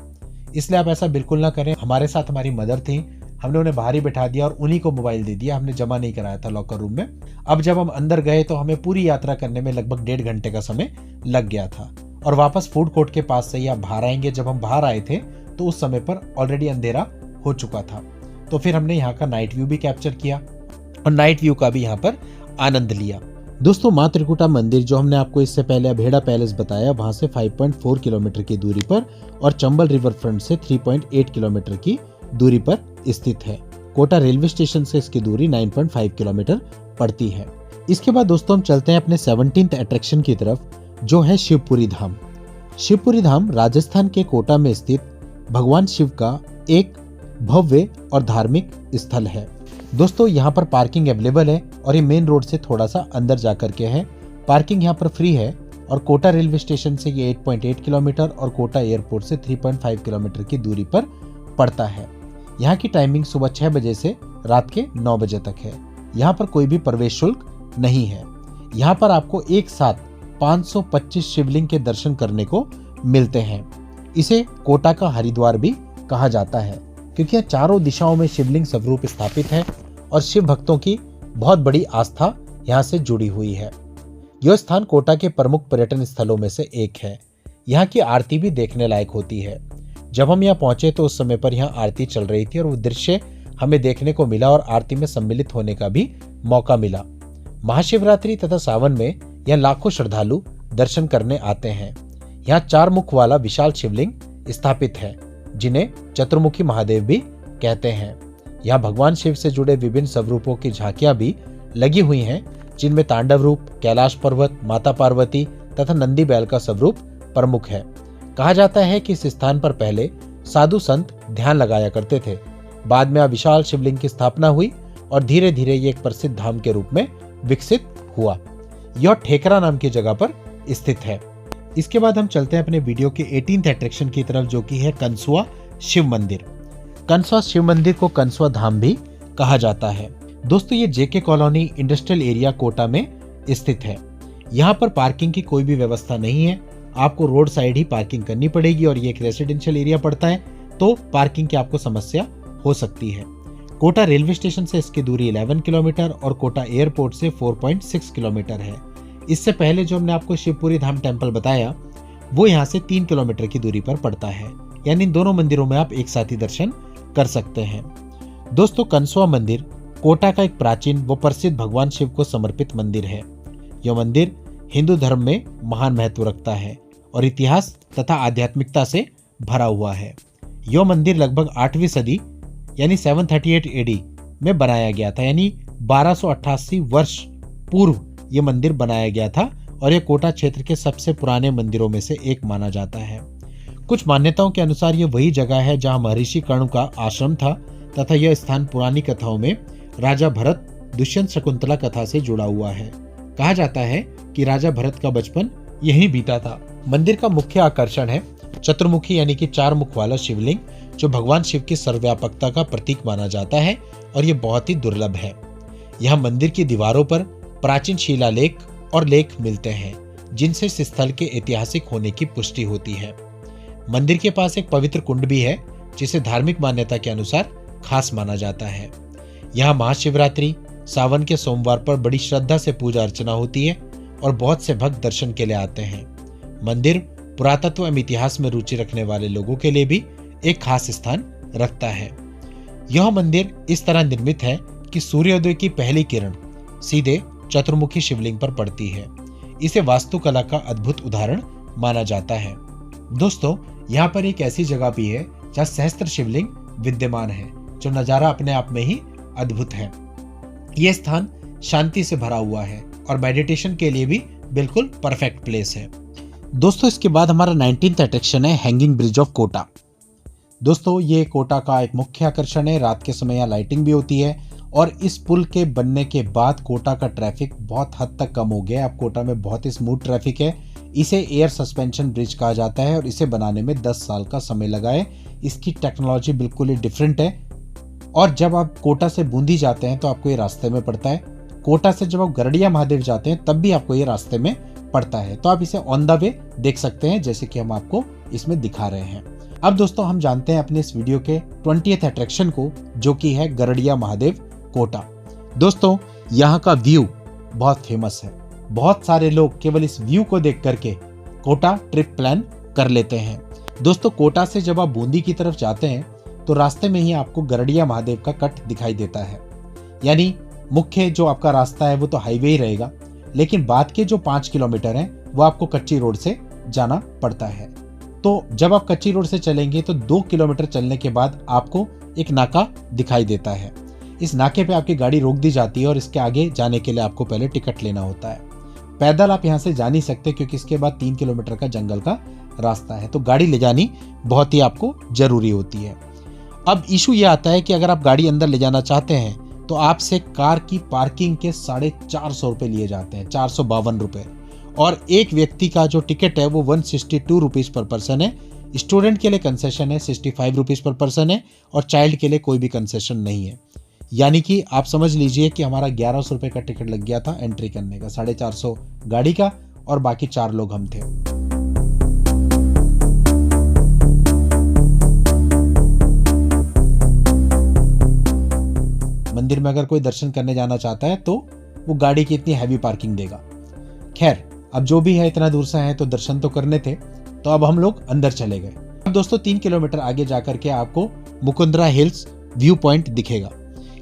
इसलिए आप ऐसा बिल्कुल ना करें। हमारे साथ हमारी मदर थी, हमने उन्हें बाहर ही बैठा दिया और उन्हीं को मोबाइल दे दिया, हमने जमा नहीं कराया था लॉकर रूम में। अब जब हम अंदर गए तो हमें पूरी यात्रा करने में लगभग 1.5 घंटे का समय लग गया था और वापस फूड कोर्ट के पास से ही आप बाहर आएंगे। जब हम बाहर आए थे तो उस समय पर ऑलरेडी अंधेरा हो चुका था। तो फिर हमने यहाँ का नाइट व्यू भी कैप्चर किया और नाइट व्यू का भी यहाँ पर आनंद लिया। दोस्तों माँ त्रिकुटा मंदिर जो हमने आपको इससे पहले अभेड़ा पैलेस बताया, वहां से 5.4 किलोमीटर की दूरी पर और चंबल रिवर फ्रंट से 3.8 किलोमीटर की दूरी पर स्थित है। कोटा रेलवे स्टेशन से इसकी दूरी 9.5 किलोमीटर पड़ती है। इसके बाद दोस्तों हम चलते हैं अपने 17th अट्रैक्शन की तरफ, जो है शिवपुरी धाम। शिवपुरी धाम राजस्थान के कोटा में स्थित भगवान शिव का एक भव्य और धार्मिक स्थल है। दोस्तों यहाँ पर पार्किंग अवेलेबल है और ये मेन रोड से थोड़ा सा अंदर जाकर के है। पार्किंग यहाँ पर फ्री है और कोटा रेलवे स्टेशन से ये 8.8 किलोमीटर और कोटा एयरपोर्ट से 3.5 किलोमीटर की दूरी पर पड़ता है। यहाँ की टाइमिंग सुबह 6 बजे से रात के 9 बजे तक है। यहाँ पर कोई भी प्रवेश शुल्क नहीं है। यहाँ पर आपको एक साथ 525 शिवलिंग के दर्शन करने को मिलते हैं। इसे कोटा का हरिद्वार भी कहा जाता है, क्योंकि यहाँ चारों दिशाओं में शिवलिंग स्वरूप स्थापित है और शिव भक्तों की बहुत बड़ी आस्था यहाँ से जुड़ी हुई है। यह स्थान कोटा के प्रमुख पर्यटन स्थलों में से एक है। यहाँ की आरती भी देखने लायक होती है। जब हम यहाँ पहुंचे तो उस समय पर यहाँ आरती चल रही थी और वो दृश्य हमें देखने को मिला और आरती में सम्मिलित होने का भी मौका मिला। महाशिवरात्रि तथा सावन में यहाँ लाखों श्रद्धालु दर्शन करने आते हैं। यहाँ 4 मुख वाला विशाल शिवलिंग स्थापित है, जिन्हें चतुर्मुखी महादेव भी कहते हैं। यहाँ भगवान शिव से जुड़े विभिन्न स्वरूपों की झांकियां भी लगी हुई हैं, जिनमें तांडव रूप, कैलाश पर्वत, माता पार्वती तथा नंदी बैल का स्वरूप प्रमुख है। कहा जाता है कि इस स्थान पर पहले साधु संत ध्यान लगाया करते थे। बाद में विशाल शिवलिंग की स्थापना हुई और धीरे धीरे ये एक प्रसिद्ध धाम के रूप में विकसित हुआ। यह ठेकरा नाम की जगह पर स्थित है। इसके बाद हम चलते हैं अपने वीडियो के 18th अट्रैक्शन की तरफ, जो कि है कंसुआ शिव मंदिर। कंसुआ शिव मंदिर को कंसुआ धाम भी कहा जाता है। दोस्तों ये जेके कॉलोनी इंडस्ट्रियल एरिया कोटा में स्थित है। यहाँ पर पार्किंग की कोई भी व्यवस्था नहीं है। आपको रोड साइड ही पार्किंग करनी पड़ेगी और ये एक रेसिडेंशियल एरिया पड़ता है, तो पार्किंग की आपको समस्या हो सकती है। कोटा रेलवे स्टेशन से इसकी दूरी 11 किलोमीटर और कोटा एयरपोर्ट से 4.6 किलोमीटर है। इससे पहले जो हमने आपको शिवपुरी धाम टेम्पल बताया, वो यहाँ से 3 किलोमीटर की दूरी पर पड़ता है। यानी इन दोनों मंदिरों में आप एक साथ ही दर्शन कर सकते हैं। दोस्तों कंसुआ मंदिर कोटा का एक प्राचीन व प्रसिद्ध भगवान शिव को समर्पित मंदिर है। यह मंदिर हिंदू धर्म में महान महत्व रखता है और इतिहास तथा आध्यात्मिकता से भरा हुआ है। यह मंदिर लगभग 8वीं सदी यानी 738 एडी में बनाया गया था, यानी 1288 वर्ष पूर्व यह मंदिर बनाया गया था और यह कोटा क्षेत्र के सबसे पुराने मंदिरों में से एक माना जाता है। कुछ मान्यताओं के अनुसार यह वही जगह है जहां महर्षि कर्ण का आश्रम था तथा यह स्थान पुरानी कथाओं में राजा भरत दुष्यंत शकुंतला कथा से जुड़ा हुआ है। कहा जाता है कि राजा भरत का बचपन यहीं बीता था। मंदिर का मुख्य आकर्षण है चतुर्मुखी यानी कि 4 मुख वाला शिवलिंग, जो भगवान शिव की सर्वव्यापकता का प्रतीक माना जाता है और ये बहुत ही दुर्लभ है। यहाँ मंदिर की दीवारों पर प्राचीन शिलालेख और लेख मिलते हैं, जिनसे इस स्थल के ऐतिहासिक होने की पुष्टि होती है। मंदिर के पास एक पवित्र कुंड भी है, जिसे धार्मिक मान्यता के अनुसार खास माना जाता है। यहाँ महाशिवरात्रि, सावन के सोमवार पर बड़ी श्रद्धा से पूजा अर्चना होती है और बहुत से भक्त दर्शन के लिए आते हैं। मंदिर पुरातत्व एवं इतिहास में रुचि रखने वाले लोगों के लिए भी एक खास स्थान रखता है। यह मंदिर इस तरह निर्मित है कि सूर्योदय की पहली किरण सीधे चतुर्मुखी शिवलिंग पर पड़ती है। इसे वास्तुकला का अद्भुत उदाहरण माना जाता है। दोस्तों यहाँ पर एक ऐसी जगह भी है जहाँ सहस्त्र शिवलिंग विद्यमान है, जो नजारा अपने आप में ही अद्भुत है। यह स्थान शांति से भरा हुआ है और मेडिटेशन के लिए भी बिल्कुल परफेक्ट प्लेस है। दोस्तों इसके बाद हमारा 19th अट्रैक्शन है हैंगिंग ब्रिज ऑफ कोटा। दोस्तों ये कोटा का एक मुख्य आकर्षण है। रात के समय यहाँ लाइटिंग भी होती है और इस पुल के बनने के बाद कोटा का ट्रैफिक बहुत हद तक कम हो गया है। अब कोटा में बहुत ही स्मूथ ट्रैफिक है। इसे एयर सस्पेंशन ब्रिज कहा जाता है और इसे बनाने में 10 साल का समय लगा है। इसकी टेक्नोलॉजी बिल्कुल ही डिफरेंट है और जब आप कोटा से बूंदी जाते हैं तो आपको ये रास्ते में पड़ता है। कोटा से जब आप गरड़िया महादेव जाते हैं तब भी आपको ये रास्ते में पड़ता है। तो आप इसे ऑन द वे देख सकते हैं, जैसे कि हम आपको इसमें दिखा रहे हैं। अब दोस्तों हम जानते हैं अपने इस वीडियो के 20th अट्रैक्शन को, जो कि है गरड़िया महादेव कोटा। दोस्तों यहाँ का व्यू बहुत फेमस है। बहुत सारे लोग केवल इस व्यू को देख करके कोटा ट्रिप प्लान कर लेते हैं। दोस्तों कोटा से जब आप बूंदी की तरफ जाते हैं तो रास्ते में ही आपको गरड़िया महादेव का कट दिखाई देता है। यानी मुख्य जो आपका रास्ता है वो तो हाईवे ही रहेगा, लेकिन बाद के जो 5 किलोमीटर हैं वो आपको कच्ची रोड से जाना पड़ता है। तो जब आप कच्ची रोड से चलेंगे तो 2 किलोमीटर चलने के बाद आपको एक नाका दिखाई देता है। इस नाके पे आपकी गाड़ी रोक दी जाती है और इसके आगे जाने के लिए आपको पहले टिकट लेना होता है। पैदल आप यहाँ से जा नहीं सकते क्योंकि इसके बाद 3 किलोमीटर का जंगल का रास्ता है, तो गाड़ी ले जानी बहुत ही आपको जरूरी होती है। अब इशू ये आता है कि अगर आप गाड़ी अंदर ले जाना चाहते हैं तो आपसे कार की पार्किंग के 450 रुपये लिए जाते हैं, 452 रुपये, और एक व्यक्ति का जो टिकट है वो 162 रुपीज़ पर पर्सन है। स्टूडेंट के लिए कंसेशन है 65 रुपीज़ पर पर्सन है, और चाइल्ड के लिए कोई भी कंसेशन नहीं है। यानी कि आप समझ लीजिए कि हमारा 1100 रुपये का टिकट लग गया था एंट्री करने का, 450 गाड़ी का, और बाकी 4 लोग हम थे। मंदिर में अगर कोई दर्शन करने जाना चाहता है तो वो गाड़ी की इतनी हैवी पार्किंग देगा। खैर, अब जो भी है इतना दूर से आए तो दर्शन तो करने थे, तो अब हम लोग अंदर चले गए। अब दोस्तों 3 किलोमीटर आगे जाकर के आपको मुकुंदरा हिल्स व्यू पॉइंट दिखेगा।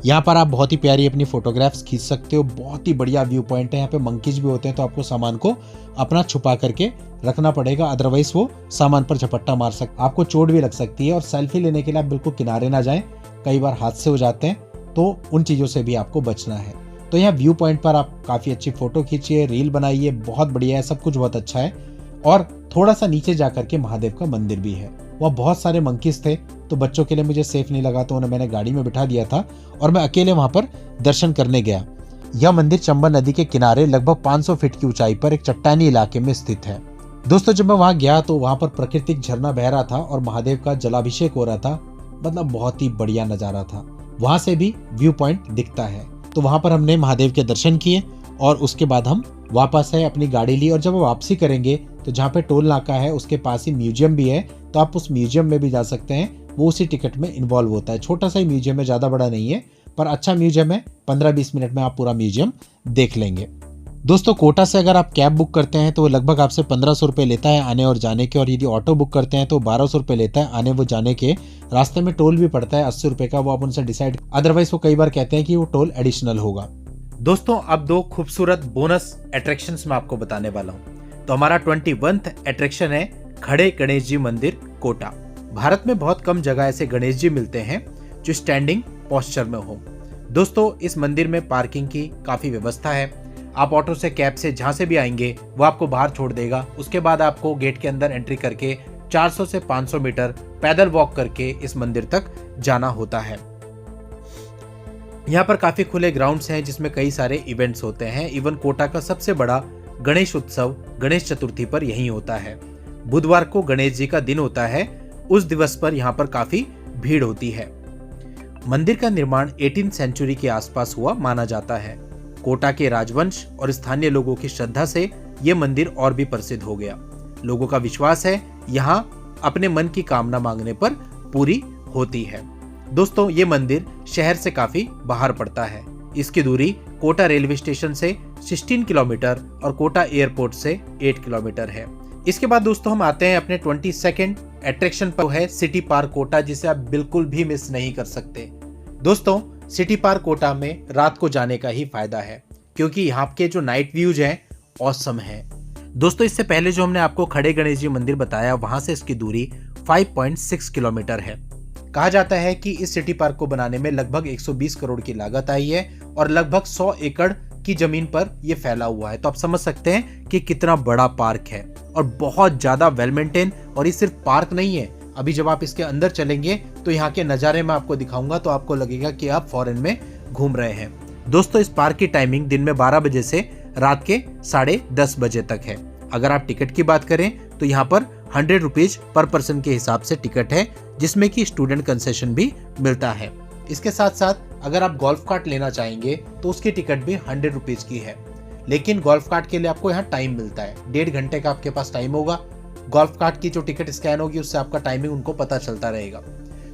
यहाँ पर आप बहुत ही प्यारी अपनी फोटोग्राफ्स खींच सकते हो। बहुत ही बढ़िया व्यू पॉइंट है। यहाँ पे मंकीज भी होते हैं, तो आपको सामान को अपना छुपा करके रखना पड़ेगा, अदरवाइज वो सामान पर झपट्टा मार सकते, आपको चोट भी लग सकती है। और सेल्फी लेने के लिए आप बिल्कुल किनारे ना जाएं, कई बार हादसे हो जाते हैं, तो उन चीज़ों से भी आपको बचना है। तो यहाँ व्यू पॉइंट पर आप काफ़ी अच्छी फोटो खींचिए, रील बनाइए, बहुत बढ़िया है, सब कुछ बहुत अच्छा है। और थोड़ा सा नीचे जाकर के महादेव का मंदिर भी है। वहाँ बहुत सारे मंकीज थे, तो बच्चों के लिए मुझे सेफ नहीं लगा, तो उन्हें मैंने गाड़ी में बिठा दिया था और मैं अकेले वहाँ पर दर्शन करने गया। यह मंदिर चंबल नदी के किनारे लगभग 500 फीट की ऊंचाई पर एक चट्टानी इलाके में स्थित है। दोस्तों, जब मैं वहाँ गया तो वहाँ पर प्राकृतिक झरना बह रहा था और महादेव का जलाभिषेक हो रहा था। मतलब बहुत ही बढ़िया नज़ारा था। वहाँ से भी व्यू पॉइंट दिखता है। तो वहाँ पर हमने महादेव के दर्शन किए और उसके बाद हम वापस है अपनी गाड़ी ली। और जब वापसी करेंगे तो जहाँ पे टोल नाका है उसके पास ही म्यूजियम भी है, तो आप उस म्यूजियम में भी जा सकते हैं। वो उसी टिकट में इन्वॉल्व होता है। छोटा सा ही म्यूजियम है, ज़्यादा बड़ा नहीं है, पर अच्छा म्यूजियम है। 15-20 मिनट में आप पूरा म्यूजियम देख लेंगे। दोस्तों, कोटा से अगर आप कैब बुक करते हैं तो वो लगभग आपसे 1500 रुपये लेता है आने और जाने के, और यदि ऑटो बुक करते हैं तो 1200 रुपये लेता है आने वो जाने के। रास्ते में टोल भी पड़ता है 80 रुपये का, वो आप उनसे डिसाइड, अदरवाइज वो कई बार कहते हैं कि वो टोल एडिशनल होगा। दोस्तों, अब 2 खूबसूरत बोनस अट्रैक्शंस मैं आपको बताने वाला हूँ। तो हमारा 21th अट्रैक्शन है खड़े गणेश जी मंदिर कोटा। भारत में बहुत कम जगह ऐसे गणेश जी मिलते हैं जो स्टैंडिंग पोस्चर में हो। दोस्तों, इस मंदिर में पार्किंग की काफ़ी व्यवस्था है। आप ऑटो से, कैब से, जहाँ से भी आएंगे वो आपको बाहर छोड़ देगा। उसके बाद आपको गेट के अंदर एंट्री करके 400 से 500 मीटर पैदल वॉक करके इस मंदिर तक जाना होता है। यहाँ पर काफ़ी खुले ग्राउंड्स हैं जिसमें कई सारे इवेंट्स होते हैं। इवन कोटा का सबसे बड़ा गणेश उत्सव गणेश चतुर्थी पर यही होता है। बुधवार को गणेश जी का दिन होता है। उस दिवस पर यहाँ पर काफ़ी भीड़ होती है। मंदिर का निर्माण 18th सेंचुरी के आसपास हुआ माना जाता है। कोटा के राजवंश और स्थानीय लोगों की श्रद्धा से यह मंदिर और भी प्रसिद्ध हो गया। लोगों का विश्वास है यहाँ अपने मन की कामना मांगने पर पूरी होती है। दोस्तों, ये मंदिर शहर से काफी बाहर पड़ता है। इसकी दूरी कोटा रेलवे स्टेशन से 16 किलोमीटर और कोटा एयरपोर्ट से 8 किलोमीटर है। इसके बाद दोस्तों हम आते हैं अपने 22nd अट्रैक्शन पर, है सिटी पार्क कोटा, जिसे आप बिल्कुल भी मिस नहीं कर सकते। दोस्तों, सिटी पार्क कोटा में रात को जाने का ही फायदा है क्योंकि यहाँ के जो नाइट व्यूज हैं ऑसम है। दोस्तों, इससे पहले जो हमने आपको खड़े गणेश जी मंदिर बताया, वहां से इसकी दूरी 5.6 किलोमीटर है। कहा जाता है कि इस सिटी पार्क को बनाने में लगभग 120 करोड़ की लागत आई है और लगभग 100 एकड़ की जमीन पर यह फैला हुआ है। तो आप समझ सकते हैं कि कितना बड़ा पार्क है और बहुत ज्यादा वेल मेंटेन। और ये सिर्फ पार्क नहीं है, अभी जब आप इसके अंदर चलेंगे तो यहाँ के नज़ारे मैं आपको दिखाऊंगा तो आपको लगेगा कि आप फॉरेन में घूम रहे हैं। दोस्तों, इस पार्क की टाइमिंग दिन में 12 बजे से रात के 10:30 बजे तक है। अगर आप टिकट की बात करें तो यहाँ पर 100 रुपीज पर पर्सन के हिसाब से टिकट है, जिसमें कि स्टूडेंट कंसेशन भी मिलता है। इसके साथ साथ अगर आप गोल्फ कार्ट लेना चाहेंगे तो उसकी टिकट भी 100 रुपीज की है। लेकिन गोल्फ कार्ट के लिए आपको यहाँ टाइम मिलता है, 1.5 घंटे का आपके पास टाइम होगा। गोल्फ कार्ट की जो टिकट स्कैन होगी उससे आपका टाइमिंग उनको पता चलता रहेगा।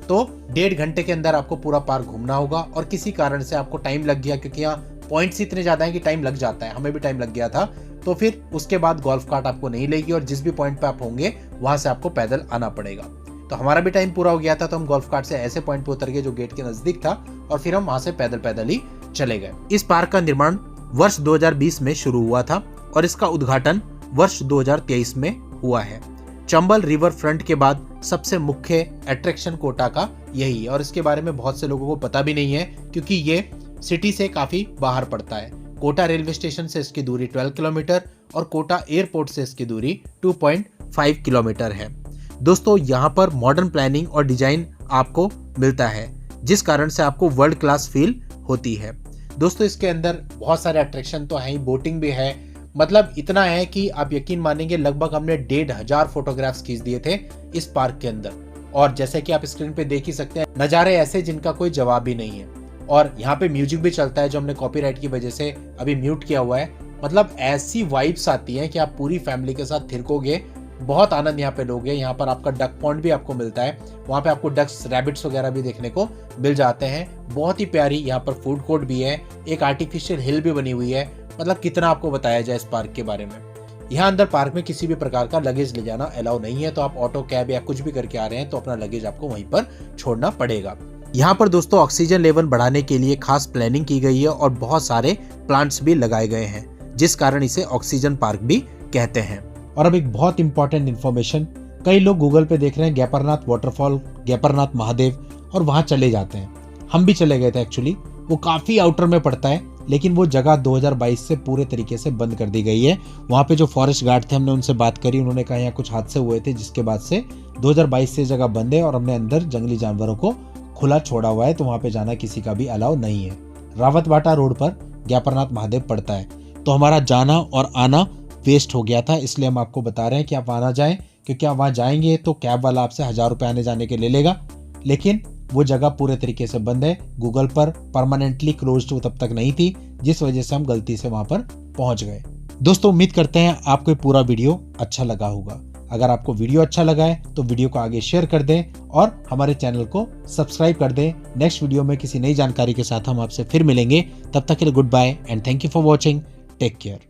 तो 1.5 घंटे के अंदर आपको पूरा पार्क घूमना होगा। और किसी कारण से आपको टाइम लग गया, क्योंकि यहाँ पॉइंट्स इतने ज्यादा हैं कि टाइम लग जाता है, हमें भी टाइम लग गया था, तो फिर उसके बाद गोल्फ कार्ट आपको नहीं लेगी और जिस भी पॉइंट पे आप होंगे वहां से आपको पैदल आना पड़ेगा। तो हमारा भी टाइम पूरा हो गया था, तो हम गोल्फ कार्ट से ऐसे पॉइंट पे उतर गए जो गेट के नजदीक था और फिर हम वहां से पैदल ही चले गए। इस पार्क का निर्माण वर्ष 2020 में शुरू हुआ था और इसका उद्घाटन वर्ष 2023 में हुआ है। चंबल रिवर फ्रंट के बाद सबसे मुख्य अट्रैक्शन कोटा का यही है और इसके बारे में बहुत से लोगों को पता भी नहीं है क्योंकि ये सिटी से काफी बाहर पड़ता है। कोटा रेलवे स्टेशन से इसकी दूरी 12 किलोमीटर और कोटा एयरपोर्ट से इसकी दूरी 2.5 किलोमीटर है। दोस्तों, यहाँ पर मॉडर्न प्लानिंग और डिजाइन आपको मिलता है जिस कारण से आपको वर्ल्ड क्लास फील होती है। दोस्तों, इसके अंदर बहुत सारे अट्रैक्शन तो हैं ही, बोटिंग भी है, मतलब इतना है कि आप यकीन मानेंगे लगभग हमने 1500 फोटोग्राफ्स खींच दिए थे इस पार्क के अंदर। और जैसे कि आप स्क्रीन पे देख ही सकते हैं, नज़ारे ऐसे जिनका कोई जवाब ही नहीं है। और यहाँ पे म्यूजिक भी चलता है जो हमने कॉपीराइट की वजह से अभी म्यूट किया हुआ है। मतलब ऐसी वाइब्स आती हैं कि आप पूरी फैमिली के साथ थिरकोगे, बहुत आनंद यहाँ पे लोगे। यहाँ पर आपका डक पॉन्ड भी आपको मिलता है, वहाँ पे आपको डक्स, रैबिट्स वगैरह भी देखने को मिल जाते हैं। बहुत ही प्यारी यहाँ पर फूड कोर्ट भी है, एक आर्टिफिशियल हिल भी बनी हुई है। मतलब कितना आपको बताया जाए इस पार्क के बारे में। यहाँ अंदर पार्क में किसी भी प्रकार का लगेज ले जाना अलाउ नहीं है, तो आप ऑटो, कैब या कुछ भी करके आ रहे हैं तो अपना लगेज आपको वहीं पर छोड़ना पड़ेगा। यहाँ पर दोस्तों ऑक्सीजन लेवल बढ़ाने के लिए खास प्लानिंग की गई है और बहुत सारे प्लांट्स भी लगाए गए हैं जिस कारण इसे ऑक्सीजन पार्क भी कहते हैं। और अब एक बहुत इंपॉर्टेंट इन्फॉर्मेशन, कई लोग गूगल पे देख रहे हैं गैपरनाथ वाटरफॉल, गैपरनाथ महादेव, और वहां चले जाते हैं। हम भी चले गए थे एक्चुअली। वो काफी आउटर में पड़ता है लेकिन वो जगह 2022 से पूरे तरीके से बंद कर दी गई है। वहाँ पे जो फॉरेस्ट गार्ड थे, हमने उनसे बात करी, उन्होंने कहा यहाँ कुछ हादसे हुए थे जिसके बाद से 2022 से जगह बंद है और हमने अंदर जंगली जानवरों को खुला छोड़ा हुआ है, तो वहाँ पे जाना किसी का भी अलाउ नहीं है। रावतबाटा रोड पर गैपरनाथ महादेव पड़ता है, तो हमारा जाना और आना वेस्ट हो गया था, इसलिए हम आपको बता रहे हैं कि आप वहाँ ना जाएं, क्योंकि आप वहाँ जाएंगे तो कैब वाला आपसे 1000 रुपये आने जाने के ले लेगा, लेकिन वो जगह पूरे तरीके से बंद है। गूगल पर परमानेंटली क्लोज्ड वो तब तक नहीं थी, जिस वजह से हम गलती से वहां पर पहुंच गए। दोस्तों, उम्मीद करते हैं आपको पूरा वीडियो अच्छा लगा होगा। अगर आपको वीडियो अच्छा लगा है तो वीडियो को आगे शेयर कर दें और हमारे चैनल को सब्सक्राइब कर दें। नेक्स्ट वीडियो में किसी नई जानकारी के साथ हम आपसे फिर मिलेंगे। तब तक के लिए goodbye and thank you for watching. Take care.